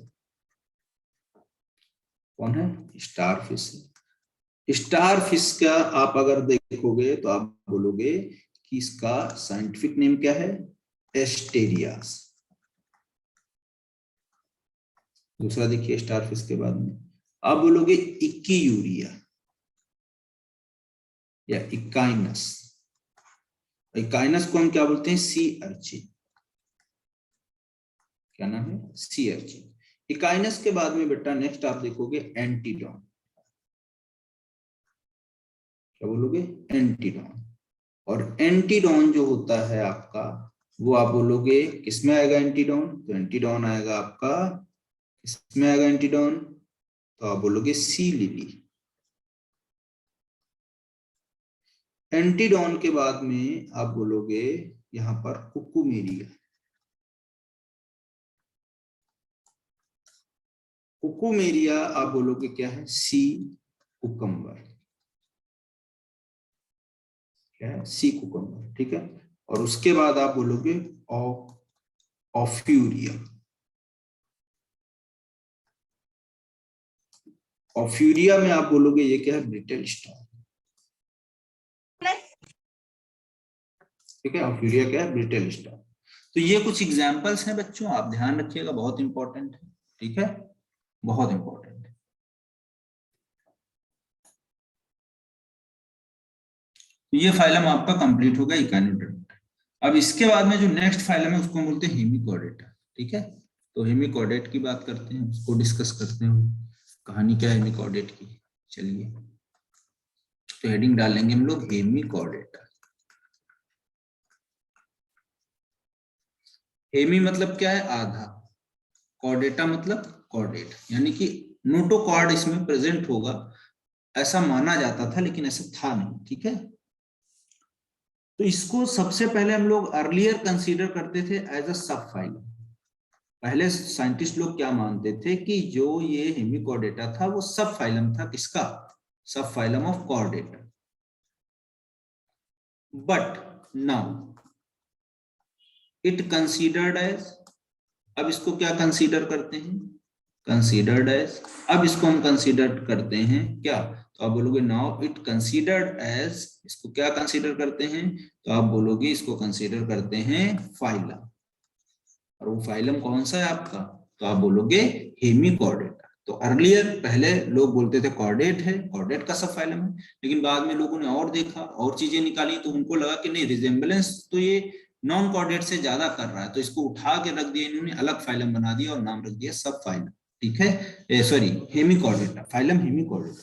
कौन है? स्टार फिश है। स्टार फिश का आप अगर देखोगे तो आप बोलोगे कि इसका साइंटिफिक नेम क्या है? एस्टेरियास। दूसरा देखिए स्टार फिश के बाद में आप बोलोगे इक्कीयूरिया या इकाइनस। इकाइनस को हम क्या बोलते हैं? Sea urchin. क्या नाम है? Sea urchin. इकाइनस के बाद में बेटा नेक्स्ट आप देखोगे एंटीडॉन। क्या बोलोगे? एंटीडॉन। और एंटीडॉन जो होता है आपका, वो आप बोलोगे किसमें आएगा एंटीडॉन? तो एंटीडॉन आएगा आपका किसमें आएगा एंटीडॉन? तो आप बोलोगे सी लिली। एंटीडॉन के बाद में आप बोलोगे यहां पर कुकुमेरिया। कुकुमेरिया आप बोलोगे क्या है? सी कुकम्बर। क्या है? सी कुकम्बर। ठीक है। और उसके बाद आप बोलोगे ऑफ्यूरिया। ऑफ्यूरिया में आप बोलोगे ये क्या है? Brittle star. ठीक है। ऑफ्यूरिया क्या है? Brittle star. तो ये कुछ एग्जांपल्स हैं बच्चों, आप ध्यान रखिएगा, बहुत इंपॉर्टेंट है। ठीक है, बहुत इंपॉर्टेंट है। तो ये फाइलम आपका कंप्लीट हो गया इकाइनोडर्मेटा। अब इसके बाद में जो नेक्स्ट फाइलम है उसको हम बोलते हैं हेमिकॉर्डेटा। ठीक है, तो हेमिकॉर्डेट की बात करते हैं, उसको डिस्कस करते हैं। कहानी क्या है हेमिकॉर्डेट की, चलिए। तो हेडिंग डालेंगे हम लोग हेमिकॉर्डेटा। हेमी मतलब क्या है? आधा। कॉर्डेटा मतलब कॉर्डेट, यानी कि नोटोकॉर्ड इसमें प्रेजेंट होगा ऐसा माना जाता था, लेकिन ऐसा था नहीं। ठीक है, तो इसको सबसे पहले हम लोग अर्लियर कंसीडर करते थे एज अ सब फाइलम। पहले साइंटिस्ट लोग क्या मानते थे कि जो ये हेमिकॉर्डेटा था वो सब फाइलम था। किसका? Subphylum of Chordata. But now it considered as, अब इसको क्या कंसीडर करते हैं? Considered as. अब इसको हम कंसीडर करते हैं क्या? तो आप बोलोगे नाउ इट कंसीडर्ड एज, इसको क्या कंसीडर करते हैं? तो आप बोलोगे इसको कंसीडर करते हैं फाइलम। और वो फाइलम कौन सा है आपका? तो आप बोलोगे हेमिकॉर्डेटा। तो अर्लियर पहले लोग बोलते थे कॉर्डेट है, कॉर्डेट का सब फाइलम है, लेकिन बाद में लोगों ने और देखा और चीजें निकाली, तो उनको लगा कि नहीं, रिजेम्बलेंस तो ये नॉन कॉर्डेट से ज्यादा कर रहा है, तो इसको उठा के रख दिया इन्होंने, अलग फाइलम बना दिया और नाम रख दिया सब फाइलम। ठीक है, सॉरी हेमिकॉर्डेटा, फाइलम हेमिकॉर्डेटा।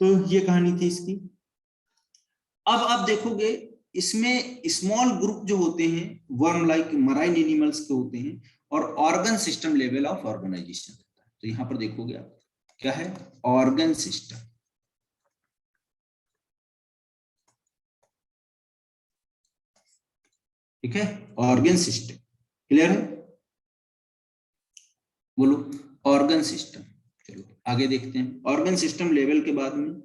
तो ये कहानी थी इसकी। अब आप देखोगे इसमें स्मॉल ग्रुप जो होते हैं वर्म लाइक मराइन एनिमल्स के होते हैं, और organ system level of organisation रहता है। तो यहां पर देखोगे आप क्या है? Organ system. ठीक है, ऑर्गन सिस्टम। क्लियर है? बोलो ऑर्गन सिस्टम। चलो आगे देखते हैं। ऑर्गन सिस्टम लेवल के बाद में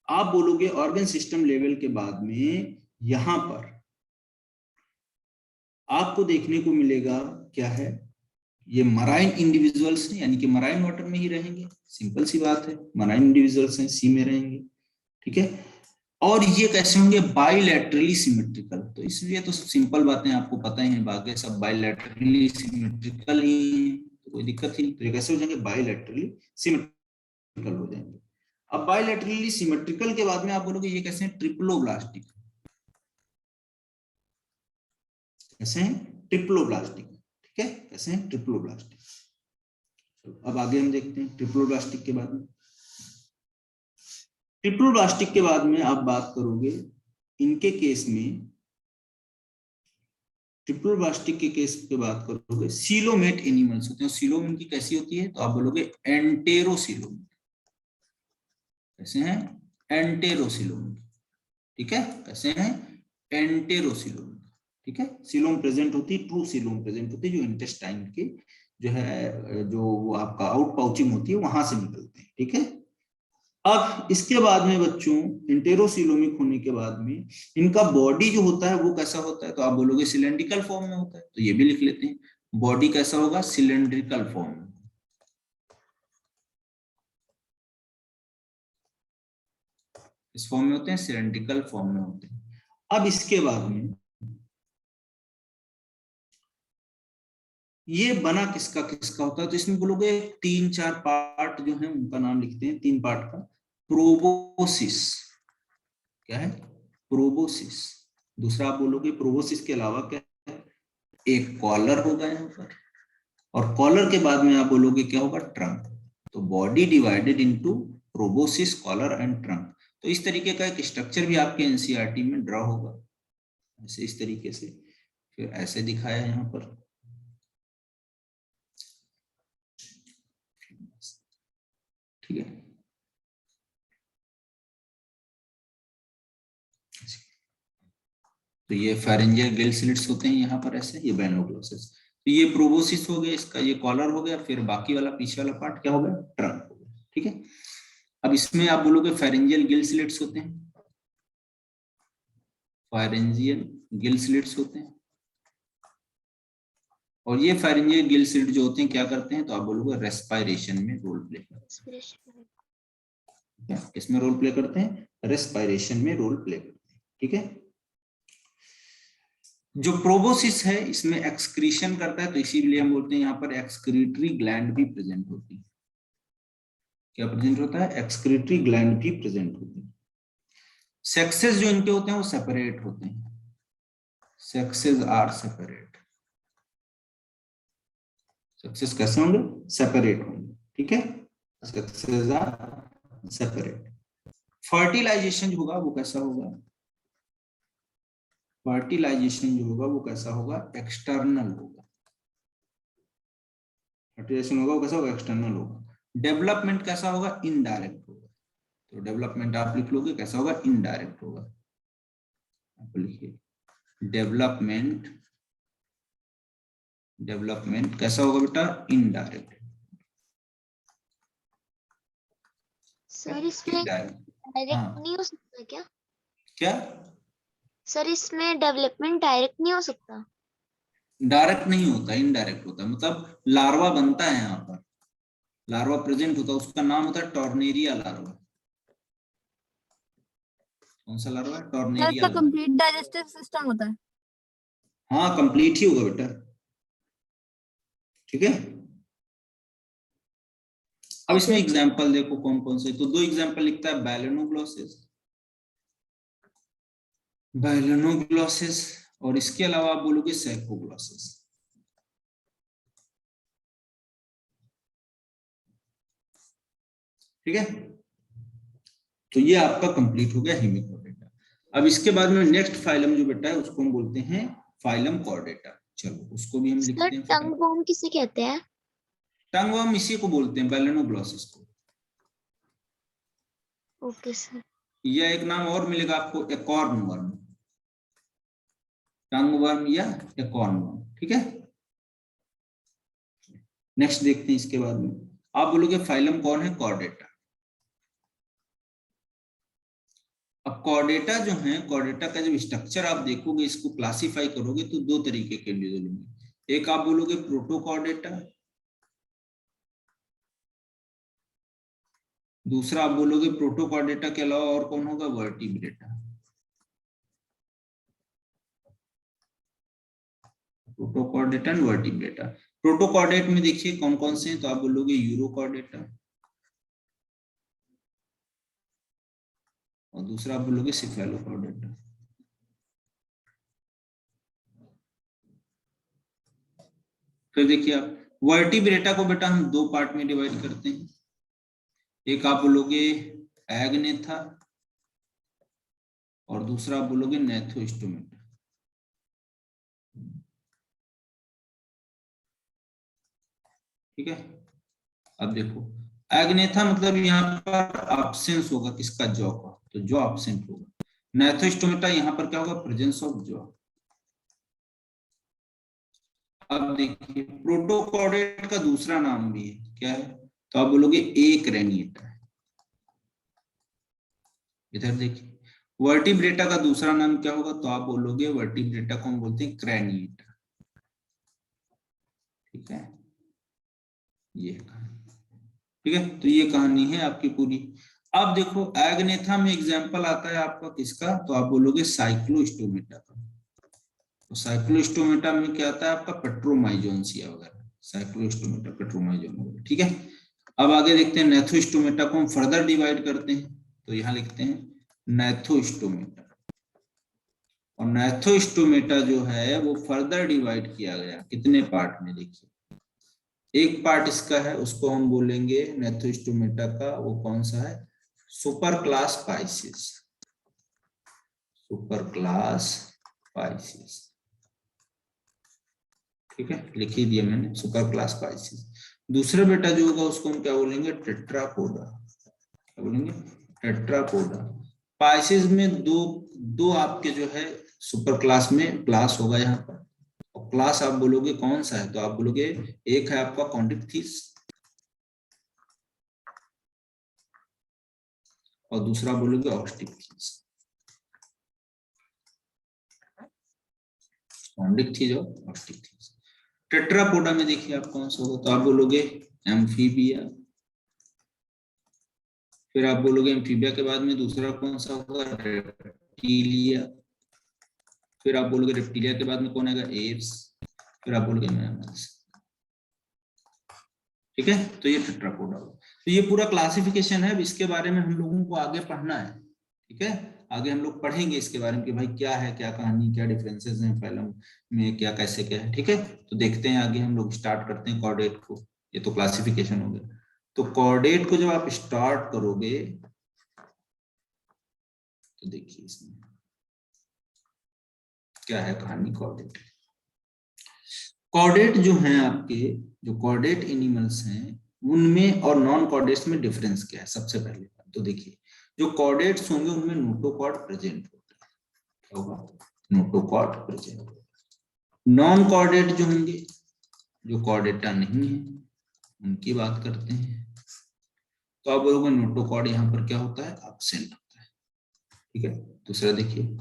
आप बोलोगे, ऑर्गन सिस्टम लेवल के बाद में यहां पर आपको देखने को मिलेगा क्या है? ये मराइन इंडिविजुअल्स हैं, यानी कि मराइन वाटर में ही रहेंगे। सिंपल सी बात है, मराइन इंडिविजुअल्स हैं, सी में रहेंगे। ठीक है, और ये कैसे होंगे? बाइलैटरली सिमेट्रिकल। तो इसलिए तो सिंपल बातें आपको पता ही है, बाकी सब बाइलैटरली सिमेट्रिकल ही है, तो कोई दिक्कत ही नहीं। तो ये कैसे हो जाएंगे? बाइलैटरली सिमेट्रिकल हो जाएंगे। अब बाइलैटरली सिमेट्रिकल के बाद में आप बोलोगे ये कैसे हैं? ट्रिप्लोब्लास्टिक। कैसे हैं? ट्रिप्लोब्लास्टिक। ठीक है, कैसे हैं? ट्रिप्लोब्लास्टिक। अब आगे हम देखते हैं ट्रिप्लोब्लास्टिक के बाद में। ट्रिप्लोब्लास्टिक के बाद में आप बात करोगे इनके केस में, ट्रिप्लोब्लास्टिक के केस पे बात करोगे, सीलोमेट एनिमल्स होते हैं। सीलोम इनकी कैसी होती है? तो आप बोलोगे एंटेरोसीलोम। कैसे हैं? एंटेरोसीलोम। ठीक है, कैसे हैं? एंटेरोसीलोम। ठीक है, सीलोम प्रेजेंट होती है, ट्रू सीलोम प्रेजेंट होती है, जो इंटेस्टाइन के जो है, जो वो आपका आउट पाउचिंग होती है वहां से निकलते हैं। ठीक है, अब इसके बाद में बच्चों इंटेरोसिलोमिक होने के बाद में इनका बॉडी जो होता है वो कैसा होता है, तो आप बोलोगे सिलेंड्रिकल फॉर्म में होता है, तो ये भी लिख लेते हैं, बॉडी कैसा होगा, सिलेंड्रिकल फॉर्म में। इस फॉर्म में होते हैं, सिलेंड्रिकल फॉर्म में होते हैं। अब इसके बाद में ये बना किसका किसका होता है, तो इसमें बोलोगे 3-4 पार्ट जो है उनका नाम लिखते हैं, 3 पार्ट का। प्रोबोसिस, क्या है, प्रोबोसिस। दूसरा आप बोलोगे प्रोबोसिस के अलावा क्या है, एक कॉलर होगा यहाँ पर, और कॉलर के बाद में आप बोलोगे क्या होगा, ट्रंक। तो body divided into proboscis, collar and trunk. तो इस तरीके का एक स्ट्रक्चर भी आपके एनसीईआरटी में ड्रॉ होगा, ऐसे इस तरीके से, फिर ऐसे दिखाया यहाँ पर। ठीक है, तो ये फेरेंजियल गिल स्लिट्स होते हैं यहाँ पर ऐसे, ये बैनोग्लोसिस। तो ये प्रोबोसिस हो गया, इसका ये कॉलर हो गया, फिर बाकी वाला पीछे वाला पार्ट क्या हो गया, ट्रंक हो गया। ठीक है, अब इसमें आप बोलोगे फेरेंजियल गिल स्लिट्स होते हैं, फेरेंजियल गिल स्लिट्स होते हैं, और ये फेरेंजियल गिल स्लिट जो होते हैं क्या करते हैं, तो आप बोलोगे रेस्पायरेशन में रोल प्ले करते हैं। किसमें रोल प्ले करते हैं, रेस्पायरेशन में रोल प्ले करते हैं। ठीक है, जो प्रोबोसिस है इसमें एक्सक्रीशन करता है, तो इसीलिए हम बोलते हैं यहाँ पर एक्सक्रीटरी ग्लैंड भी प्रेजेंट होती है। क्या प्रेजेंट होता है, एक्सक्रीटरी ग्लैंड भी प्रेजेंट होती है। सेक्सेस जो इनके होते हैं वो सेपरेट होते हैं, सेक्सेस आर सेपरेट। सेक्सेस कैसे होंगे, सेपरेट होंगे। ठीक है, सेक्सेस आर सेपरेट। फर्टिलाइजेशन जो होगा वो कैसा होगा, फर्टिलाइजेशन जो होगा वो कैसा होगा, एक्सटर्नल होगा। फर्टिलाइजेशन होगा वो कैसा होगा, एक्सटर्नल होगा। डेवलपमेंट कैसा होगा, इनडायरेक्ट होगा। तो डेवलपमेंट आप लिख लोगे कैसा होगा, इनडायरेक्ट होगा। आप लिखिए डेवलपमेंट, डेवलपमेंट कैसा होगा बेटा, इनडायरेक्ट। सर इसमें डायरेक्ट हाँ नहीं हो सकता क्या, क्या, सर इसमें डेवलपमेंट डायरेक्ट नहीं हो सकता, डायरेक्ट नहीं होता, इनडायरेक्ट होता है। मतलब लार्वा बनता है यहाँ पर, लार्वा प्रेजेंट होता है, उसका नाम होता है टॉर्नेरिया लार्वा। कौन सा लार्वा है, tornaria larva. Complete digestive system होता है। हाँ कंप्लीट ही होगा बेटा। ठीक है, अब इसमें एग्जांपल देखो कौन कौन से, तो 2 एग्जांपल लिखता है, बैलेनोग्लोसिस, बैलेनोग्लोसिस, और इसके अलावा आप बोलोगे सैकोग्लोसिस। ठीक है, तो ये आपका कंप्लीट हो गया हेमिकोडेटा। अब इसके बाद में नेक्स्ट फाइलम जो बेटा है उसको हम बोलते हैं फाइलम कॉर्डेटा। चलो उसको भी हम सर लिखते हैं। टंग वर्म किसे कहते हैं, टंग वर्म इसी को बोलते हैं, बैलेनोग्लोसिस को। Okay sir. या एक नाम और मिलेगा आपको, एकॉर्न वर्म, टंग वर्म या एकॉर्न वर्म। ठीक है, नेक्स्ट देखते हैं। इसके बाद में आप बोलोगे फाइलम कौन है, कॉर्डेटा। अब कॉर्डेटा जो है, कॉर्डेटा का जब स्ट्रक्चर आप देखोगे, इसको क्लासिफाई करोगे तो 2 तरीके के लिए मिलेंगे। एक आप बोलोगे प्रोटोकॉर्डेटा, दूसरा आप बोलोगे प्रोटोकॉर्डेटा के अलावा और कौन होगा, vertebrata. Protochordata and vertebrata. Protochordate में देखिए कौन कौन से हैं, तो आप बोलोगे यूरोकॉर्डेटा, और दूसरा आप बोलोगे सिफेलोकॉर्डेटा। फिर देखिए आप वर्टिब्रेटा को बेटा हम 2 पार्ट में डिवाइड करते हैं। एक आप बोलोगे एगनेथा, और दूसरा आप बोलोगे नेथोस्टोमेटा। ठीक है, अब देखो एगनेथा मतलब यहाँ पर एब्सेंस होगा किसका, जॉ का, तो जॉ एब्सेंट होगा। नेथोस्टोमेटा यहाँ पर क्या होगा, प्रेजेंस ऑफ जॉ। अब देखिए प्रोटोकॉर्डेट का दूसरा नाम भी है, क्या है, तो आप बोलोगे एक रेनिएटा है। इधर देखिए, वर्टिब्रेटा का दूसरा नाम क्या होगा, तो आप बोलोगे वर्टिब्रेटा को हम बोलते हैं क्रैनिएटा। ठीक है, ये ठीक है, तो ये कहानी है आपकी पूरी। अब देखो एग्नेथा में एग्जाम्पल आता है आपका किसका, तो आप बोलोगे साइक्लोस्टोमेटा का। तो साइक्लोस्टोमेटा में क्या आता है आपका, पेट्रोमाइजोन्सिया वगैरह, साइक्लोस्टोमेटा पेट्रोमाइजोन वगैरह। ठीक है, अब आगे देखते हैं नेथोस्टोमेटा को हम फर्दर डिवाइड करते हैं, तो यहाँ लिखते हैं नेथोस्टोमेटा। और नेथोस्टोमेटा जो है वो फर्दर डिवाइड किया गया कितने पार्ट में, देखिए एक पार्ट इसका है, उसको हम बोलेंगे नेथोस्टोमेटा का, वो कौन सा है, super class Pisces, super class Pisces. ठीक है, लिख ही दिया मैंने, सुपर क्लास पाइसिस। दूसरा बेटा जो होगा उसको हम क्या बोलेंगे, टेट्रापोडा। क्या बोलेंगे, टेट्रापोडा। पाइसिस में दो आपके जो है सुपर क्लास में क्लास होगा यहाँ पर, और क्लास आप बोलोगे कौन सा है, तो आप बोलोगे एक है आपका कॉन्डिक्थिस और दूसरा बोलोगे ऑस्टिक्थिस। कॉन्डिक्थिस और ऑस्टिक्थिस। टेट्रापोडा में देखिए आप कौन सा होगा, तो आप बोलोगे एम्फीबिया। फिर आप बोलोगे एम्फीबिया के बाद में दूसरा कौन सा होगा, रेप्टिलिया। फिर आप बोलोगे रेप्टिलिया के बाद में कौन आएगा, एप्स। फिर आप बोलोगे मैमल्स। ठीक है, तो ये टेट्रापोडा होगा। तो ये पूरा क्लासिफिकेशन है, इसके बारे में हम लोगों को आगे पढ़ना है। ठीक है, आगे हम लोग पढ़ेंगे इसके बारे में कि भाई क्या है, क्या कहानी, क्या डिफरेंसेस हैं फाइलम में, क्या कैसे क्या है। ठीक है, तो देखते हैं आगे, हम लोग स्टार्ट करते हैं कॉर्डेट को। ये तो क्लासिफिकेशन हो गया। तो कॉर्डेट को जब आप स्टार्ट करोगे तो देखिए इसमें क्या है कहानी कॉर्डेट। कॉर्डेट जो हैं आपके, जो कॉर्डेट एनिमल्स हैं उनमें और नॉन कॉर्डेट्स में डिफरेंस क्या है, सबसे पहले तो देखिए, जो कॉर्डेट्स होंगे उनमें नोटोकॉर्ड प्रेजेंट होता है। क्या होगा, नोटोकॉर्ड प्रेजेंट होगा। नॉन कॉर्डेट जो होंगे, जो कॉर्डेटा नहीं है, उनकी बात करते हैं, तो आप बोलोगे नोटोकॉर्ड यहाँ पर क्या होता है, एब्सेंट होता है। ठीक है, दूसरा देखिए,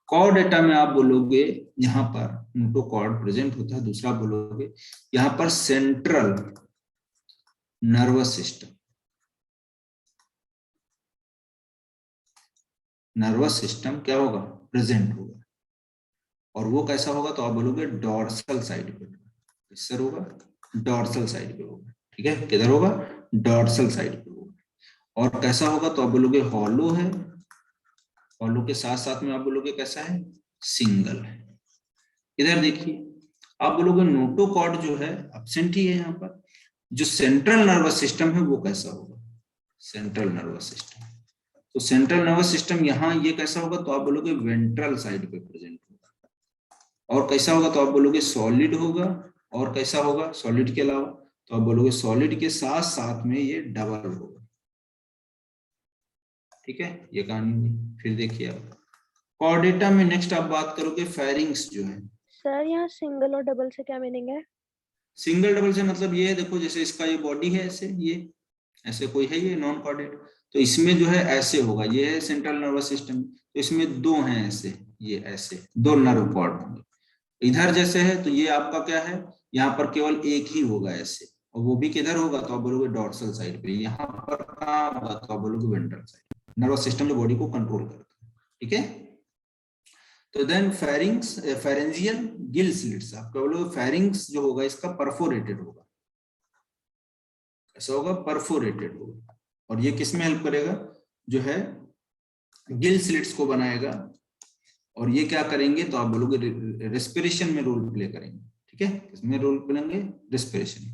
कॉर्डेटा में आप बोलोगे यहाँ पर नोटोकॉर्ड प्रेजेंट होता है। दूसरा बोलोगे यहाँ पर central nervous system, nervous system क्या होगा, प्रेजेंट होगा। और वो कैसा होगा, तो आप बोलोगे डॉर्सल साइड पे, किस सर होगा, डॉर्सल साइड पे होगा। ठीक है, किधर होगा, डॉर्सल साइड पे होगा। और कैसा होगा, तो आप बोलोगे हॉलो है, हॉलो के साथ साथ में आप बोलोगे कैसा है, सिंगल है। इधर देखिए, आप बोलोगे नोटोकॉर्ड जो है एब्सेंट ही है यहाँ पर। जो सेंट्रल नर्वस सिस्टम है वो कैसा होगा, सेंट्रल नर्वस सिस्टम। तो सेंट्रल नर्वस सिस्टम यहाँ ये कैसा होगा, तो आप बोलोगे वेंट्रल साइड पे प्रेजेंट होगा। और कैसा होगा, तो आप बोलोगे सॉलिड होगा। और कैसा होगा, सॉलिड के अलावा, तो आप बोलोगे सॉलिड के साथ साथ में ये डबल होगा। ठीक है, ये कहानी हुई। फिर देखिए आप कॉर्डेटा में नेक्स्ट आप बात करोगे फेरिंग्स जो है। सर यहाँ सिंगल और डबल से क्या मीनिंग है? सिंगल डबल से मतलब ये है, देखो जैसे इसका ये बॉडी है ऐसे, ये ऐसे कोई है, ये नॉन कॉर्डेट, तो इसमें जो है ऐसे होगा, ये है सेंट्रल नर्वस सिस्टम, तो इसमें दो हैं ऐसे, ये ऐसे दो नर्व कॉर्ड होंगे। इधर जैसे है तो ये आपका क्या है, यहाँ पर केवल एक ही होगा ऐसे, और वो भी किधर होगा, तो आप बोलोगे डॉर्सल साइड पे। यहाँ पर कहाँ होगा, तो आप बोलोगे वेंट्रल साइड। नर्वस सिस्टम जो बॉडी को कंट्रोल करता है। ठीक है, तो then pharynx, pharyngeal gill slits, आपका बोलोगे फेरिंग्स जो होगा इसका परफोरेटेड होगा। ऐसा होगा, परफोरेटेड होगा। और ये किस में हेल्प करेगा, जो है गिल स्लिट्स को बनाएगा। और ये क्या करेंगे, तो आप बोलोगे रेस्पिरेशन में रोल प्ले करेंगे। ठीक है, किसमें रोल प्ले करेंगे, रेस्पिरेशन।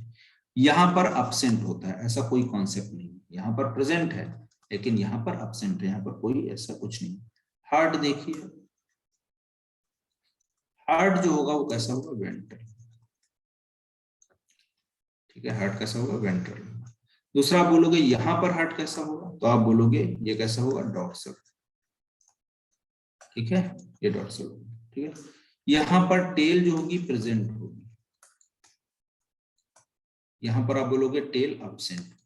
यहाँ पर अब्सेंट होता है, ऐसा कोई कॉन्सेप्ट नहीं, यहाँ पर प्रेजेंट है लेकिन यहाँ पर अब्सेंट है, यहाँ पर कोई ऐसा कुछ नहीं। हार्ट देखिए, हार्ट जो होगा वो कैसा होगा, वेंट्रल। ठीक है, हार्ट कैसा होगा, वेंट्रल। दूसरा आप बोलोगे यहाँ पर हार्ट कैसा होगा, तो आप बोलोगे ये कैसा होगा, डॉर्सल। ठीक है, ये डॉर्सल होगा। ठीक है, यहाँ पर टेल जो होगी प्रेजेंट होगी, यहाँ पर आप बोलोगे टेल अब्सेंट।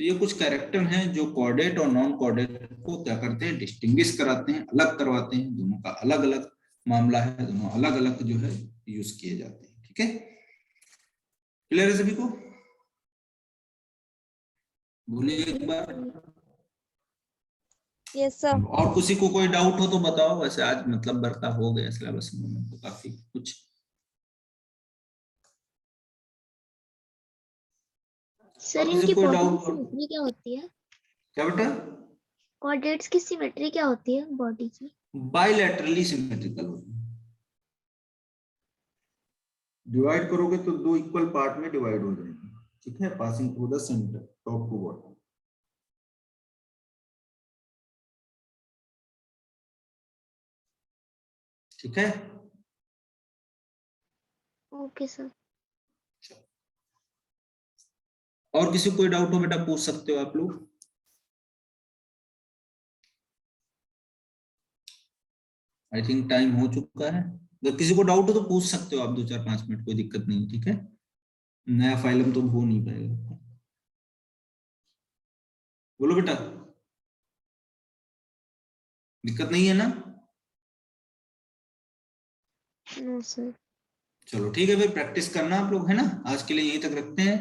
तो ये कुछ कैरेक्टर हैं जो कोऑर्डिनेट और नॉन कोऑर्डिनेट को क्या करते हैं, डिस्टिंग्विश कराते हैं, अलग करवाते हैं। दोनों का अलग अलग मामला है, दोनों अलग अलग जो है यूज किए जाते हैं। ठीक है, क्लियर है सभी को? बोलिए एक बार। Yes sir. और किसी को कोई डाउट हो तो बताओ। वैसे आज मतलब बरका हो गया सिलेबस में तो काफी कुछ। सर और किसी इनकी को कोई बॉडी डाउट की हो? सिमेट्री क्या होती है? क्या बेटा? कोऑर्डिनेट्स की सिमेट्री क्या होती है बॉडी की? बाइलैटरली सिमेट्रिकल होती है। डिवाइड करोगे तो दो इक्वल पार्ट में डिवाइड हो जाएंगे। ठीक है, passing through the centre, top to bottom. ठीक है, ओके सर। और किसी को कोई डाउट हो बेटा पूछ सकते हो आप लोग। आई थिंक टाइम हो चुका है। अगर किसी को डाउट हो तो पूछ सकते हो आप 2-4-5 मिनट, कोई दिक्कत नहीं। ठीक है, नया फाइलम तो हो नहीं पाएगा। बोलो बेटा, दिक्कत नहीं है ना? No sir. चलो ठीक है, फिर प्रैक्टिस करना आप लोग, है ना? आज के लिए यहीं तक रखते हैं।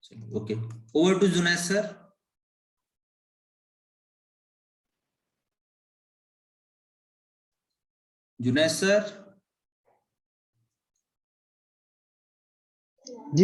चलो okay, over to Junaid sir. Junaid sir.